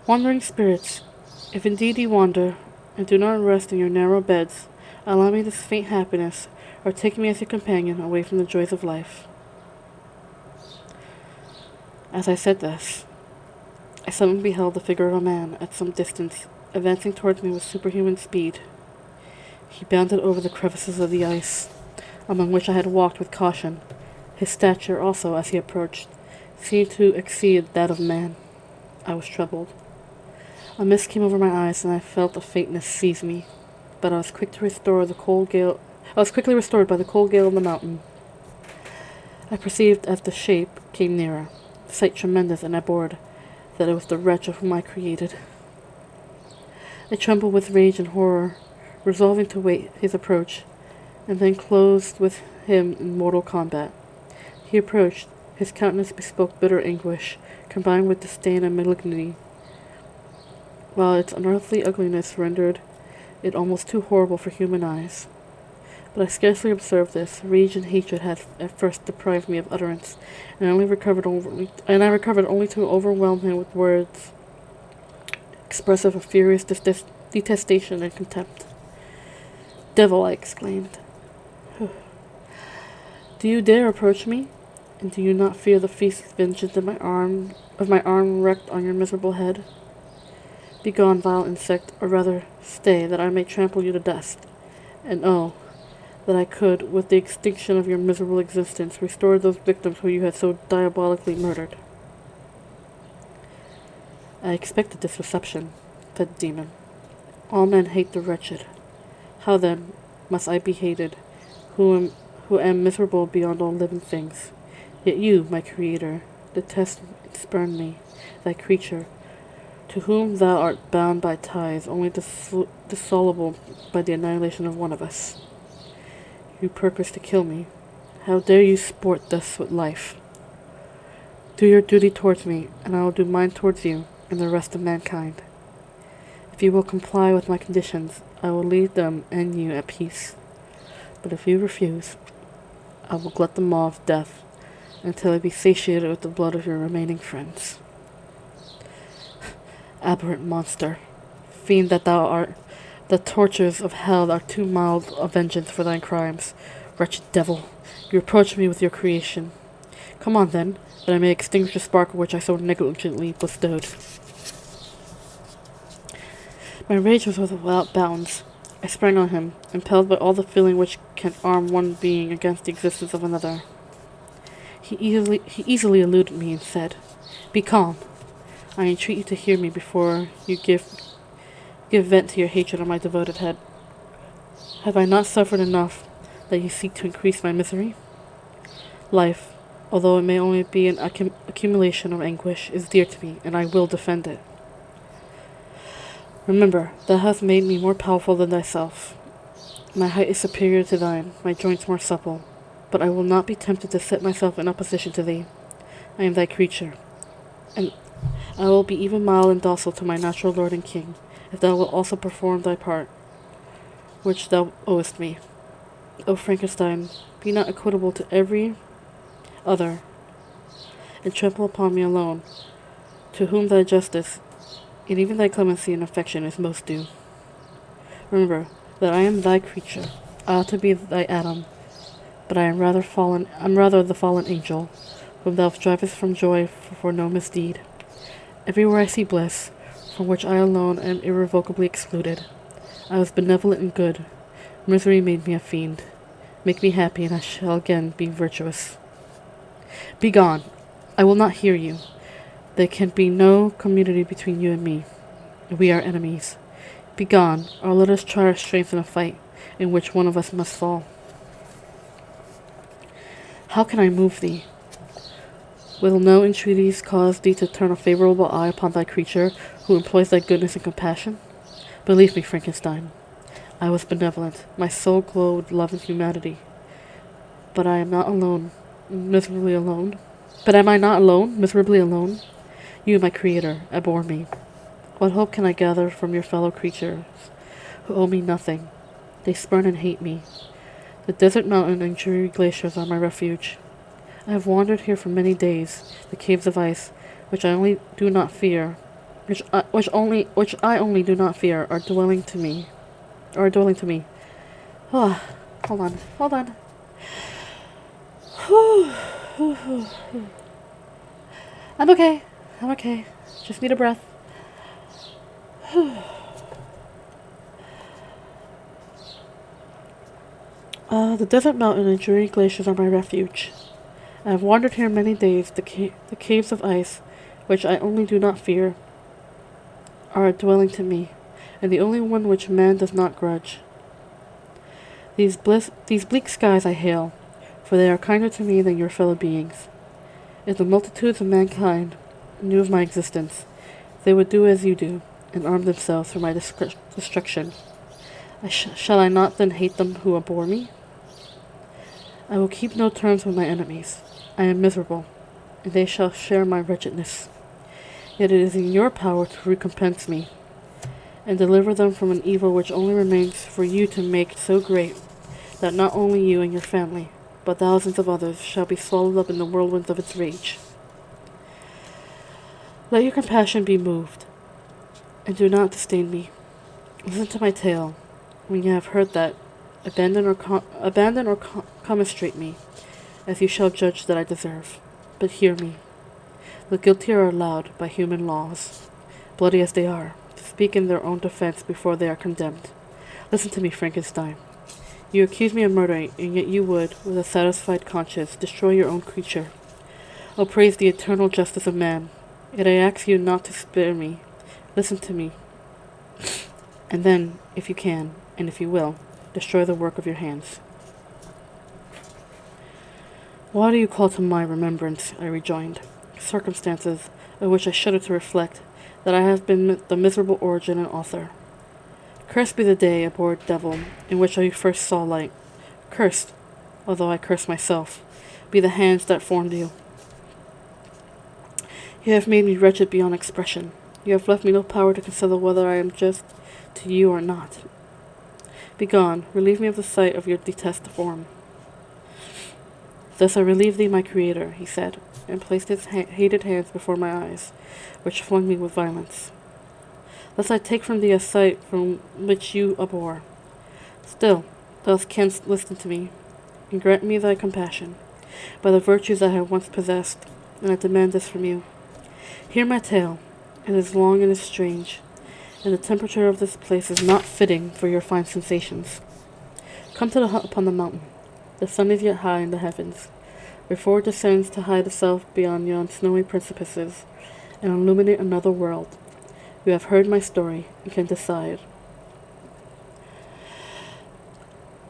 "Wandering spirits, if indeed you wander, and do not rest in your narrow beds, allow me this faint happiness, or take me as your companion away from the joys of life." As I said this, I suddenly beheld the figure of a man at some distance, advancing towards me with superhuman speed. He bounded over the crevices of the ice, among which I had walked with caution. His stature also, as he approached, seemed to exceed that of man. I was troubled. A mist came over my eyes, and I felt a faintness seize me, but I was quickly restored by the cold gale of the mountain. I perceived as the shape came nearer, the sight tremendous, and abhorred, that it was the wretch of whom I created. I trembled with rage and horror, resolving to wait his approach, and then closed with him in mortal combat. He approached. His countenance bespoke bitter anguish, combined with disdain and malignity, while its unearthly ugliness rendered it almost too horrible for human eyes. But I scarcely observed this. Rage and hatred had at first deprived me of utterance, and I recovered only to overwhelm him with words expressive of furious detestation and contempt. "Devil!" I exclaimed. "Do you dare approach me? And do you not fear the feast vengeance of my arm wrecked on your miserable head? Begone, vile insect, or rather stay, that I may trample you to dust. And oh, that I could, with the extinction of your miserable existence, restore those victims whom you had so diabolically murdered." "I expected this reception," said the demon. "All men hate the wretched. How, then, must I be hated, who am miserable beyond all living things? Yet you, my creator, detest and spurn me, thy creature, to whom thou art bound by ties only dissoluble by the annihilation of one of us. You purpose to kill me. How dare you sport thus with life? Do your duty towards me, and I will do mine towards you and the rest of mankind. If you will comply with my conditions, I will leave them and you at peace. But if you refuse, I will glut the maw of death until I be satiated with the blood of your remaining friends. Aberrant monster, fiend that thou art, the tortures of hell are too mild a vengeance for thy crimes. Wretched devil, you reproach me with your creation. Come on, then, that I may extinguish the spark which I so negligently bestowed. My rage was without bounds. I sprang on him, impelled by all the feeling which can arm one being against the existence of another. He easily eluded me and said, "Be calm. I entreat you to hear me before you give vent to your hatred on my devoted head. Have I not suffered enough that you seek to increase my misery? Life, although it may only be an accumulation of anguish, is dear to me, and I will defend it. Remember, thou hast made me more powerful than thyself. My height is superior to thine, my joints more supple, but I will not be tempted to set myself in opposition to thee. I am thy creature, and I will be even mild and docile to my natural lord and king, if thou wilt also perform thy part, which thou owest me. O Frankenstein, be not equitable to every other, and trample upon me alone, to whom thy justice, and even thy clemency and affection is most due. Remember that I am thy creature. I ought to be thy Adam, but I am rather the fallen angel, whom thou drivest from joy for no misdeed. Everywhere I see bliss, from which I alone am irrevocably excluded. I was benevolent and good. Misery made me a fiend. Make me happy, and I shall again be virtuous. Begone! I will not hear you. There can be no community between you and me. We are enemies. Begone, or let us try our strength in a fight, in which one of us must fall. How can I move thee? Will no entreaties cause thee to turn a favorable eye upon thy creature, who employs thy goodness and compassion? Believe me, Frankenstein, I was benevolent. My soul glowed with love and humanity. But I am not alone, miserably alone. But am I not alone, miserably alone? You, my creator, abhor me. What hope can I gather from your fellow creatures, who owe me nothing? They spurn and hate me. The desert mountain and dreary glaciers are my refuge. I have wandered here for many days. The caves of ice, which I only do not fear, which I only do not fear, are dwelling to me. Oh, hold on. I'm okay. Just need a breath. The desert mountain and dreary glaciers are my refuge. I have wandered here many days. The caves of ice, which I only do not fear, are a dwelling to me, and the only one which man does not grudge. These bleak skies I hail, for they are kinder to me than your fellow beings. If the multitudes of mankind knew of my existence, they would do as you do, and arm themselves for my destruction. Shall I not then hate them who abhor me? I will keep no terms with my enemies. I am miserable, and they shall share my wretchedness. Yet it is in your power to recompense me, and deliver them from an evil which only remains for you to make so great, that not only you and your family, but thousands of others shall be swallowed up in the whirlwinds of its rage. Let your compassion be moved, and do not disdain me. Listen to my tale. When you have heard that, abandon or commiserate me, as you shall judge that I deserve. But hear me. The guilty are allowed, by human laws, bloody as they are, to speak in their own defense before they are condemned. Listen to me, Frankenstein. You accuse me of murder, and yet you would, with a satisfied conscience, destroy your own creature. Oh, praise the eternal justice of man. Yet I ask you not to spare me. Listen to me. And then, if you can, and if you will, destroy the work of your hands. Why do you call to my remembrance, I rejoined, circumstances of which I shudder to reflect, that I have been the miserable origin and author? Cursed be the day, abhorred devil, in which I first saw light. Cursed, although I curse myself, be the hands that formed you. You have made me wretched beyond expression. You have left me no power to consider whether I am just to you or not. Begone, relieve me of the sight of your detested form. Thus I relieve thee, my creator, he said, and placed his hated hands before my eyes, which flung me with violence. Thus I take from thee a sight from which you abhor. Still, thou canst listen to me, and grant me thy compassion, by the virtues I have once possessed, and I demand this from you. Hear my tale. It is long and is strange, and the temperature of this place is not fitting for your fine sensations. Come to the hut upon the mountain. The sun is yet high in the heavens, before it descends to hide itself beyond yon snowy precipices, and illuminate another world. You have heard my story, and can decide.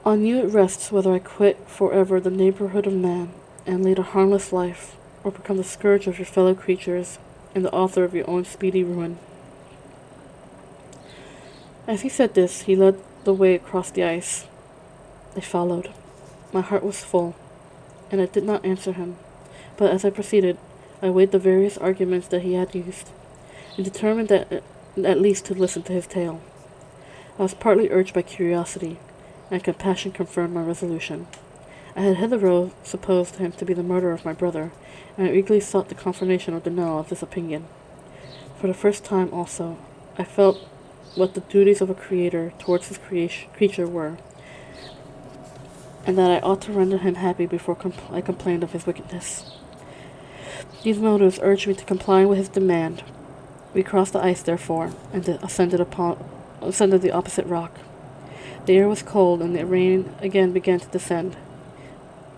On you it rests whether I quit forever the neighborhood of man, and lead a harmless life, or become the scourge of your fellow creatures, and the author of your own speedy ruin. As he said this, he led the way across the ice. I followed. My heart was full, and I did not answer him, but as I proceeded, I weighed the various arguments that he had used, and determined that at least to listen to his tale. I was partly urged by curiosity, and compassion confirmed my resolution. I had hitherto supposed him to be the murderer of my brother, and I eagerly sought the confirmation or denial of this opinion. For the first time, also, I felt what the duties of a creator towards his creature were, and that I ought to render him happy before I complained of his wickedness. These motives urged me to comply with his demand. We crossed the ice, therefore, and ascended the opposite rock. The air was cold, and the rain again began to descend.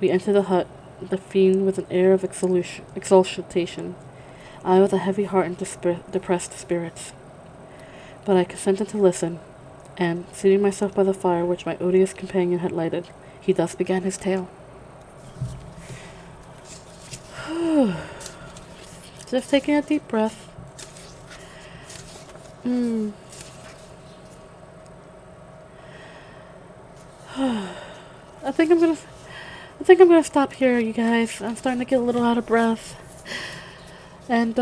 We entered the hut, the fiend with an air of exultation, I with a heavy heart and depressed spirits. But I consented to listen, and, seating myself by the fire which my odious companion had lighted, he thus began his tale. Just taking a deep breath. I think I'm gonna stop here, you guys. I'm starting to get a little out of breath. And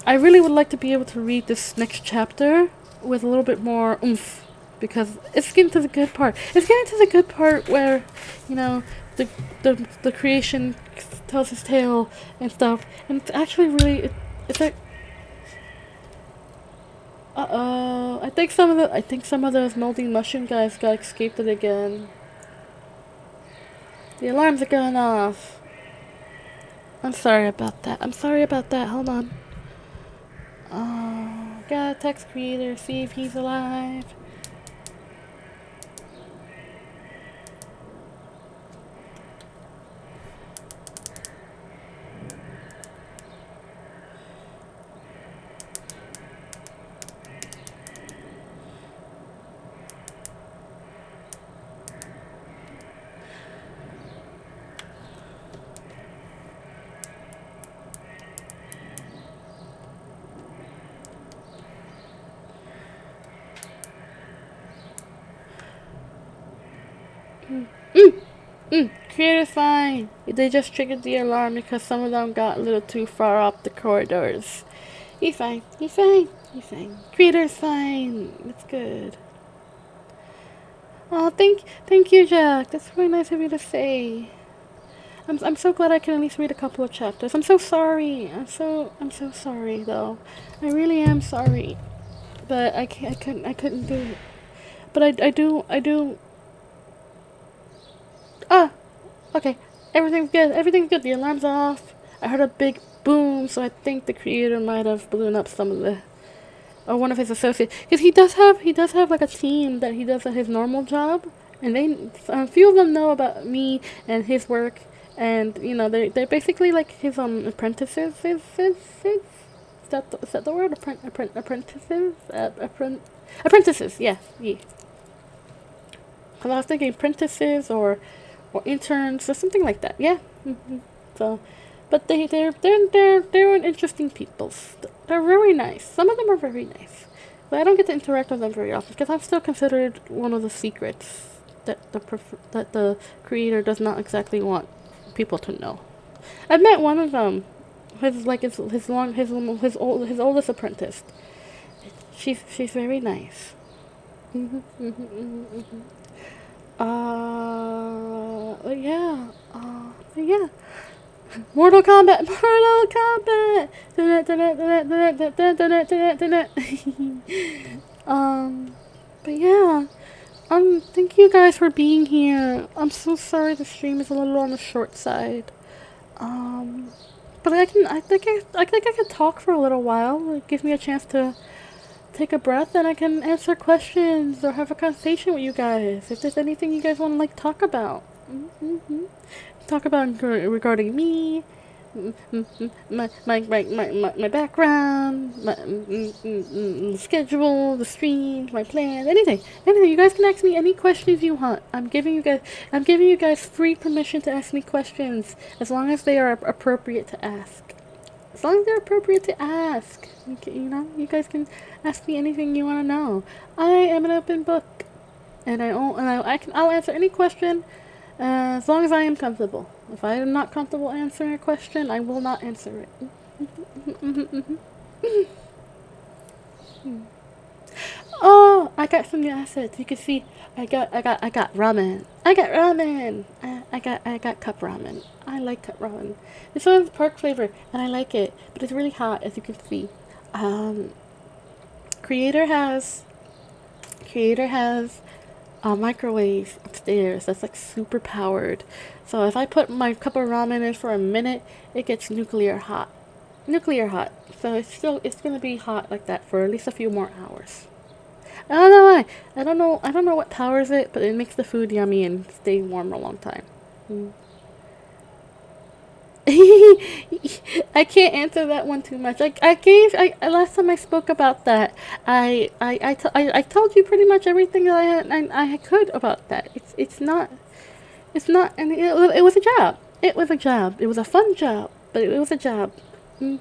I really would like to be able to read this next chapter with a little bit more oomph, because it's getting to the good part. It's getting to the good part where, you know, the creation tells his tale and stuff, and it's actually really it's like I think some of those moldy mushroom guys got escaped it again. The alarms are going off. I'm sorry about that. Hold on. Gotta text creator, see if he's alive. Creator's fine. They just triggered the alarm because some of them got a little too far up the corridors. He's fine. Creator's fine. It's good. Oh, thank you, Jack. That's really nice of you to say. I'm so glad I can at least read a couple of chapters. I'm so sorry. I'm so sorry though. I really am sorry. But I couldn't do it. But I do. Okay. Everything's good. The alarm's off. I heard a big boom, so I think the creator might have blown up some of the, or one of his associates. Because he does have like a team that he does at his normal job, and a few of them know about me and his work, and you know they're basically like his apprentices. Is that the word? Apprentices? Apprentices. Yeah. Because I was thinking apprentices or interns or something like that. Yeah. So, but they're interesting people. They're very nice. Some of them are very nice, but I don't get to interact with them very often because I'm still considered one of the secrets that the creator does not exactly want people to know. I've met one of them. His oldest apprentice. She's very nice. Yeah. Mortal Kombat, Mortal Kombat. But yeah. Thank you guys for being here. I'm so sorry the stream is a little on the short side. Um, but I think I can talk for a little while. It gives me a chance to take a breath and I can answer questions or have a conversation with you guys. If there's anything you guys want to like talk about, talk about regarding me, my background, my schedule, the streams, my plans, anything. You guys can ask me any questions you want. I'm giving you guys free permission to ask me questions as long as they are appropriate to ask. As long as they're appropriate to ask, you guys can ask me anything you want to know. I am an open book, and I'll answer any question as long as I am comfortable. If I am not comfortable answering a question, I will not answer it. Oh, I got some new assets. You can see I got ramen. I got cup ramen. I like cup ramen. This one's pork flavor and I like it, but it's really hot as you can see. Creator has a microwave upstairs that's like super powered. So if I put my cup of ramen in for a minute, it gets nuclear hot. So it's gonna be hot like that for at least a few more hours. I don't know why. I don't know what powers it, but it makes the food yummy and stay warm a long time. I can't answer that one too much. Last time I spoke about that, I told you pretty much everything that I could about that. It's not, and it was a job. It was a job. It was a fun job, but it was a job. It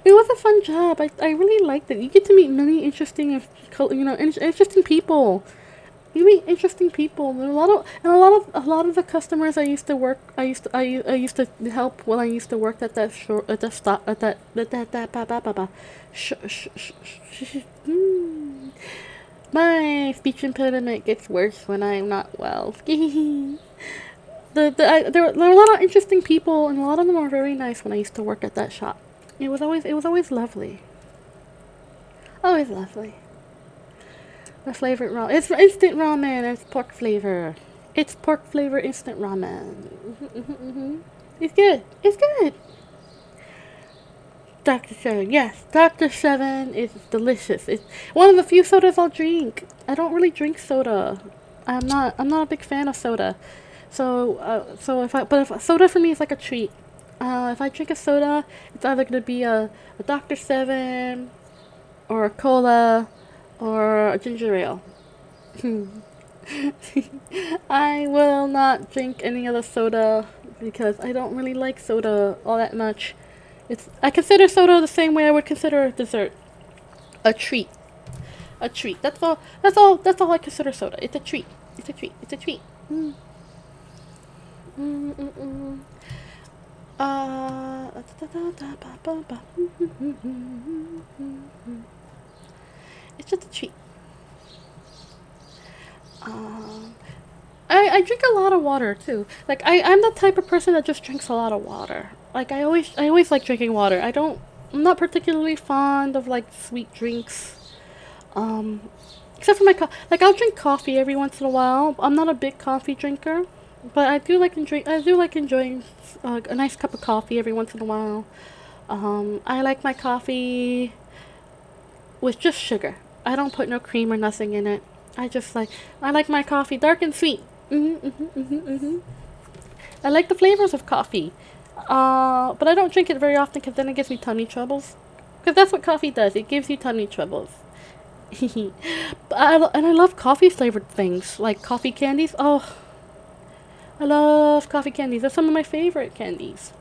was a fun job. I really liked it. You get to meet many interesting, interesting people. You meet interesting people. And a lot of the customers I used to work. I used to help when I used to work at that shore at the stop at that ba ba ba ba. My speech impediment gets worse when I'm not well. There were a lot of interesting people, and a lot of them were very nice when I used to work at that shop. It was always lovely. Always lovely. My favorite ramen. It's instant ramen. It's pork flavor. It's pork flavor instant ramen. It's good. It's good. Dr. Seven. Yes, Dr. Seven is delicious. It's one of the few sodas I'll drink. I don't really drink soda. I'm not a big fan of soda. So if soda for me is like a treat. If I drink a soda, it's either gonna be a Dr. Seven, or a cola, or a ginger ale. I will not drink any other soda because I don't really like soda all that much. I consider soda the same way I would consider a dessert, a treat, a treat. That's all. That's all I consider soda. It's a treat. It's a treat. It's a treat. It's just a treat. I drink a lot of water too. Like I'm the type of person that just drinks a lot of water. Like I always like drinking water. I'm not particularly fond of like sweet drinks. Except for like I'll drink coffee every once in a while. I'm not a big coffee drinker, but I do like enjoying a nice cup of coffee every once in a while. I like my coffee with just sugar. I don't put no cream or nothing in it. I like my coffee dark and sweet. I like the flavors of coffee. But I don't drink it very often because then it gives me tummy troubles. Because that's what coffee does. It gives you tummy troubles. And I love coffee flavored things like coffee candies. Oh, I love coffee candies. They're some of my favorite candies.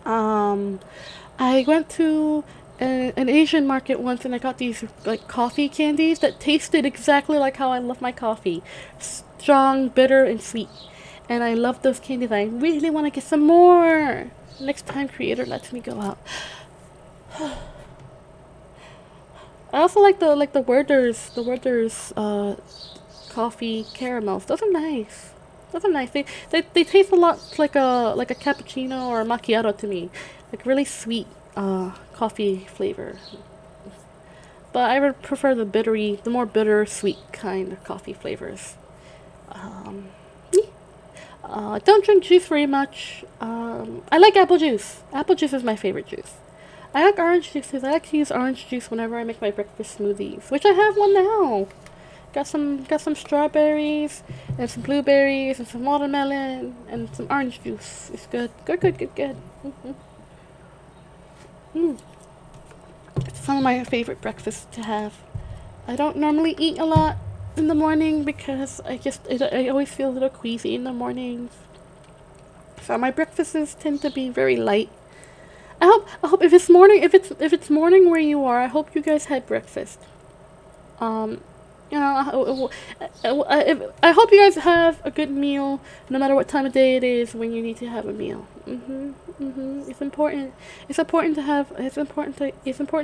I went to an Asian market once and I got these like coffee candies that tasted exactly like how I love my coffee. Strong, bitter, and sweet. And I love those candies. I really want to get some more. Next time Creator lets me go out. I also like the Werther's coffee caramels. Those are nice. Those are nice. They taste a lot like a cappuccino or a macchiato to me, like really sweet coffee flavor. But I would prefer the more bitter sweet kind of coffee flavors. Um, don't drink juice very much. I like apple juice. Apple juice is my favorite juice. I like orange juices. I like to use orange juice whenever I make my breakfast smoothies, which I have one now. Got some strawberries and some blueberries and some watermelon and some orange juice. It's good. Good. Mm-hmm. Mm. It's some of my favorite breakfasts to have. I don't normally eat a lot in the morning because I always feel a little queasy in the mornings. So my breakfasts tend to be very light. I hope if it's morning where you are, I hope you guys had breakfast. Um, I hope you guys have a good meal, no matter what time of day it is when you need to have a meal. It's important. It's important to have. It's important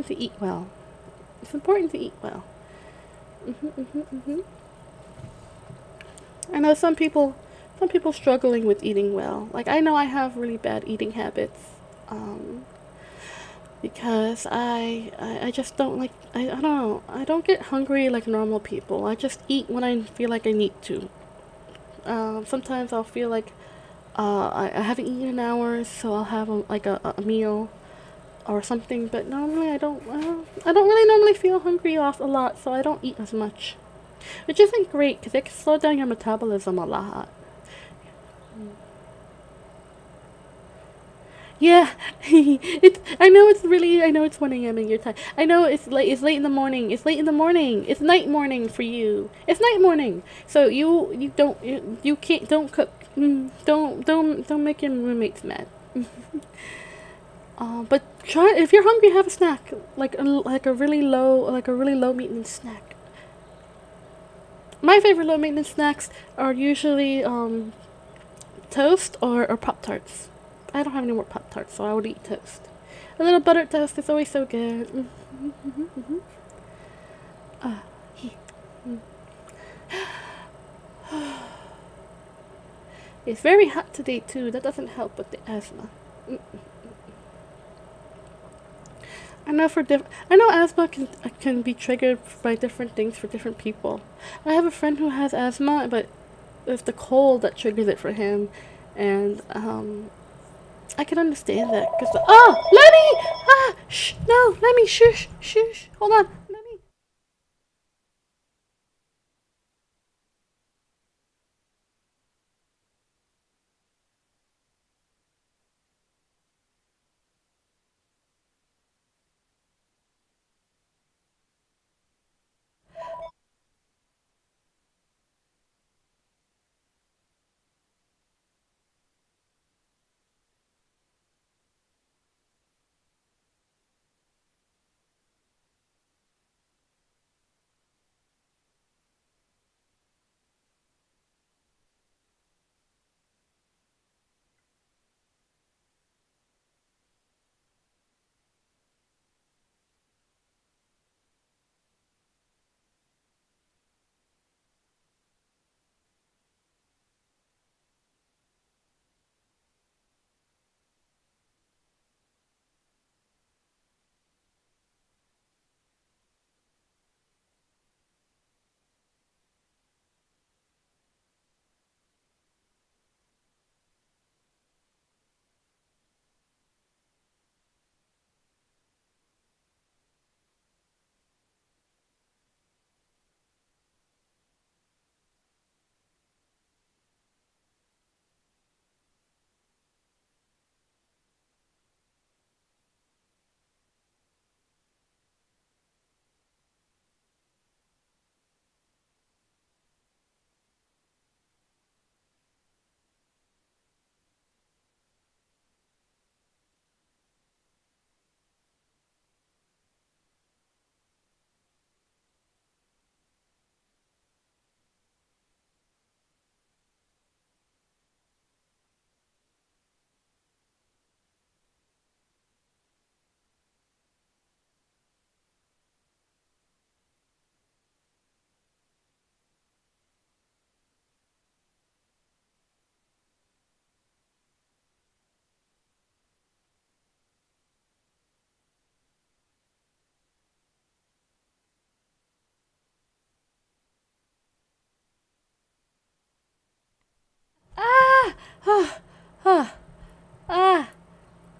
to eat well. It's important to eat well. Mhm. I know some people struggling with eating well. Like I know I have really bad eating habits. Um, because I just don't like I don't know, I don't get hungry like normal people. I just eat when I feel like I need to. Sometimes I'll feel like I haven't eaten in hours, so I'll have a meal or something. But normally I don't really normally feel hungry off a lot, so I don't eat as much, which isn't great because it can slow down your metabolism a lot. Yeah, I know it's 1 a.m. in your time. I know it's late in the morning. It's late in the morning. It's night morning for you. It's night morning. So you can't don't cook. Don't make your roommates mad. But try if you're hungry, have a snack like a really low maintenance snack. My favorite low maintenance snacks are usually toast or Pop Tarts. I don't have any more Pop Tarts, so I would eat toast. A little buttered toast is always so good. Uh, it's very hot today too. That doesn't help with the asthma. I know asthma can be triggered by different things for different people. I have a friend who has asthma, but it's the cold that triggers it for him, and I can understand that because Lemmy, shh, no, Lemmy, shush, hold on, Lemmy.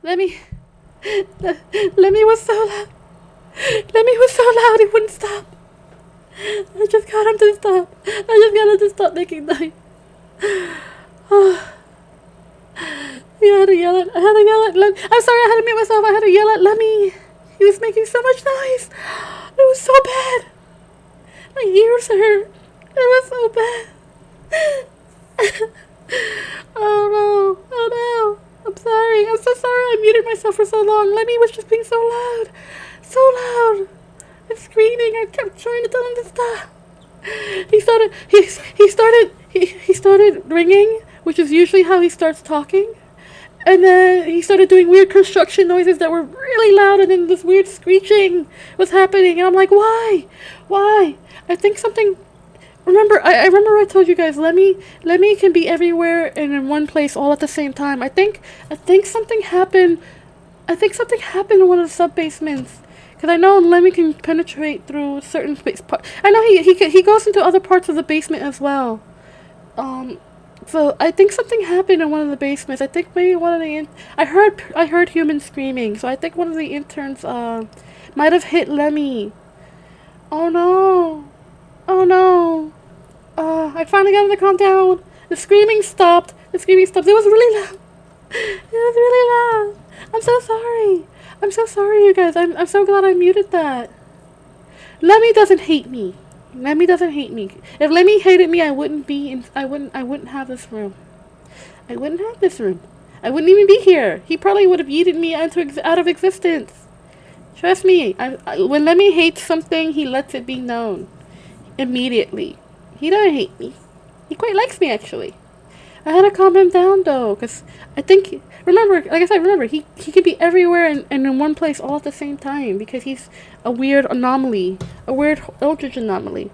Lemmy, Lemmy was so loud. Lemmy was so loud he wouldn't stop. I just got him to stop. I just got him to stop making noise. I had to yell at Lemmy. I'm sorry, I had to mute myself. I had to yell at Lemmy. He was making so much noise. It was so bad. My ears hurt. It was so bad. Oh no. Oh no. I'm sorry. I'm so sorry I muted myself for so long. Lemmy was just being so loud. So loud. And screaming. I kept trying to tell him to stop. He started ringing, which is usually how he starts talking. And then he started doing weird construction noises that were really loud, and then this weird screeching was happening. And I'm like, why? Why? I think something... I remember I told you guys, Lemmy can be everywhere and in one place all at the same time. I think something happened. I think something happened in one of the sub-basements. Because I know Lemmy can penetrate through certain space parts. I know he goes into other parts of the basement as well. So I think something happened in one of the basements. I think maybe one of the I heard humans screaming. So I think one of the interns might have hit Lemmy. Oh no. Oh no. I finally got him to calm down. The screaming stopped. It was really loud. It was really loud. I'm so sorry. I'm so sorry, you guys. I'm so glad I muted that. Lemmy doesn't hate me. Lemmy doesn't hate me. If Lemmy hated me, I wouldn't have this room. I wouldn't have this room. I wouldn't even be here. He probably would have yeeted me out of existence. Trust me. When Lemmy hates something, he lets it be known immediately. He doesn't hate me. He quite likes me, actually. I had to calm him down, though, because I think... Remember, he can be everywhere and in one place all at the same time, because he's a weird anomaly. A weird Eldritch anomaly.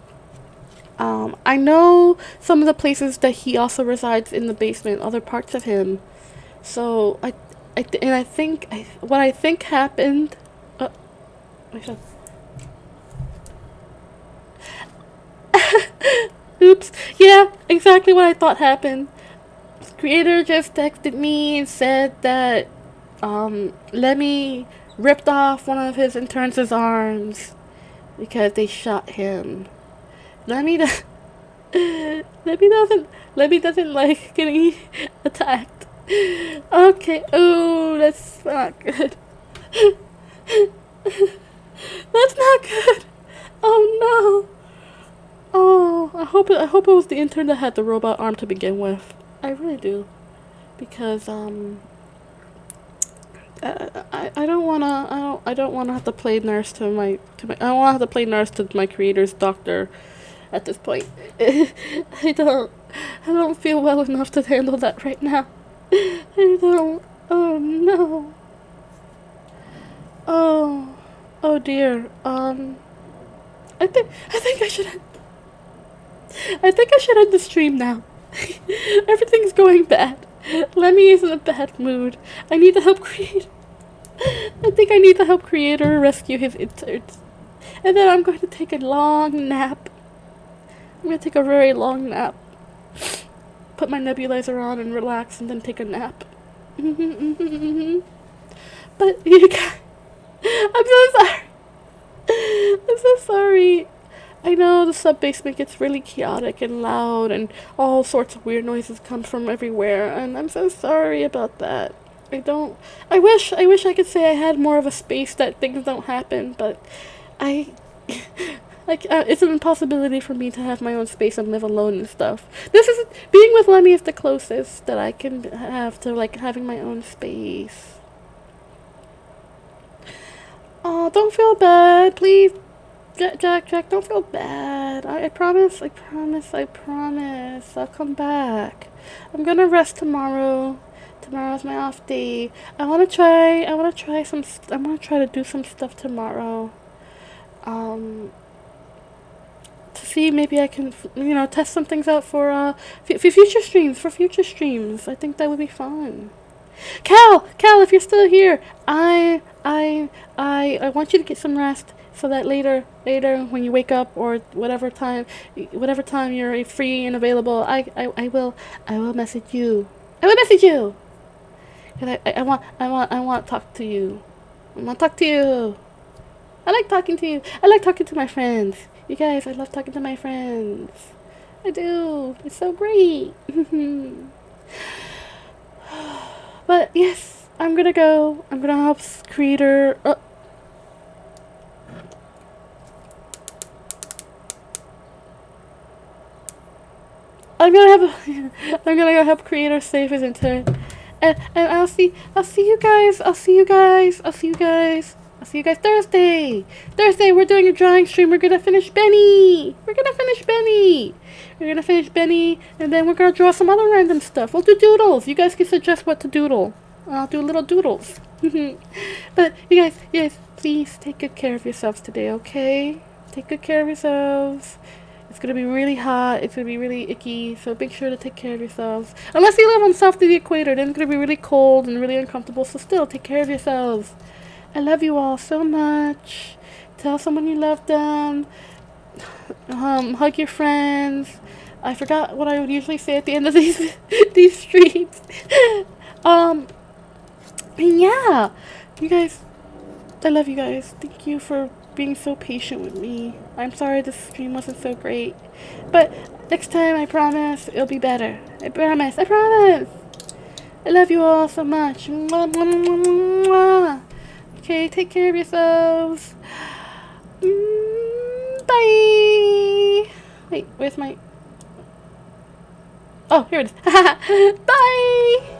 I know some of the places that he also resides in the basement, other parts of him. So, what I think happened... Oops. Yeah, exactly what I thought happened. Creator just texted me and said that Lemmy ripped off one of his interns' arms because they shot him. Lemmy doesn't like getting attacked. Okay. Oh, that's not good. That's not good. Oh no. Oh, I hope it was the intern that had the robot arm to begin with. I really do, because I don't wanna have to play nurse to my I don't wanna have to play nurse to my creator's doctor at this point. I don't feel well enough to handle that right now. I don't. Oh no. Oh dear. I think I should end the stream now. Everything's going bad. Lemmy is in a bad mood. I need to help Creator. I think I need to help Creator rescue his interns. And then I'm going to take a long nap. I'm going to take a very long nap. Put my nebulizer on and relax and then take a nap. But you guys, I'm so sorry. I'm so sorry. I know the sub-basement gets really chaotic and loud and all sorts of weird noises come from everywhere, and I'm so sorry about that. I wish I could say I had more of a space that things don't happen, but it's an impossibility for me to have my own space and live alone and stuff. Being with Lemmy is the closest that I can have to, like, having my own space. Oh, don't feel bad, please. Jack, don't feel bad. I promise. I'll come back. I'm gonna rest tomorrow. Tomorrow's my off day. I wanna try to do some stuff tomorrow. To see maybe I can, test some things out for future streams. I think that would be fun. Cal, if you're still here, I want you to get some rest. So that later when you wake up or whatever time you're free and available, I will message you. 'Cause I want to talk to you. I want to talk to you. I like talking to you. I like talking to my friends. You guys, I love talking to my friends. I do. It's so great. But yes, I'm gonna go. I'm gonna help Creator. I'm gonna I'm gonna go help Creator save his intern. And I'll see you guys. I'll see you guys. I'll see you guys. I'll see you guys Thursday. Thursday, we're doing a drawing stream. We're gonna finish Benny. We're gonna finish Benny. We're gonna finish Benny, and then we're gonna draw some other random stuff. We'll do doodles. You guys can suggest what to doodle. I'll do little doodles. But you guys, please take good care of yourselves today, okay? Take good care of yourselves. It's gonna be really hot. It's gonna be really icky. So make sure to take care of yourselves. Unless you live on south of the equator, then it's gonna be really cold and really uncomfortable. So still, take care of yourselves. I love you all so much. Tell someone you love them. Hug your friends. I forgot what I would usually say at the end of these these streams. And yeah, you guys, I love you guys. Thank you for being so patient with me. I'm sorry this stream wasn't so great, but next time I promise it'll be better. I promise. I promise. I love you all so much. Mwah, mwah, mwah, mwah, mwah. Okay, take care of yourselves. Bye. Wait, where's my... Oh, here it is. Bye.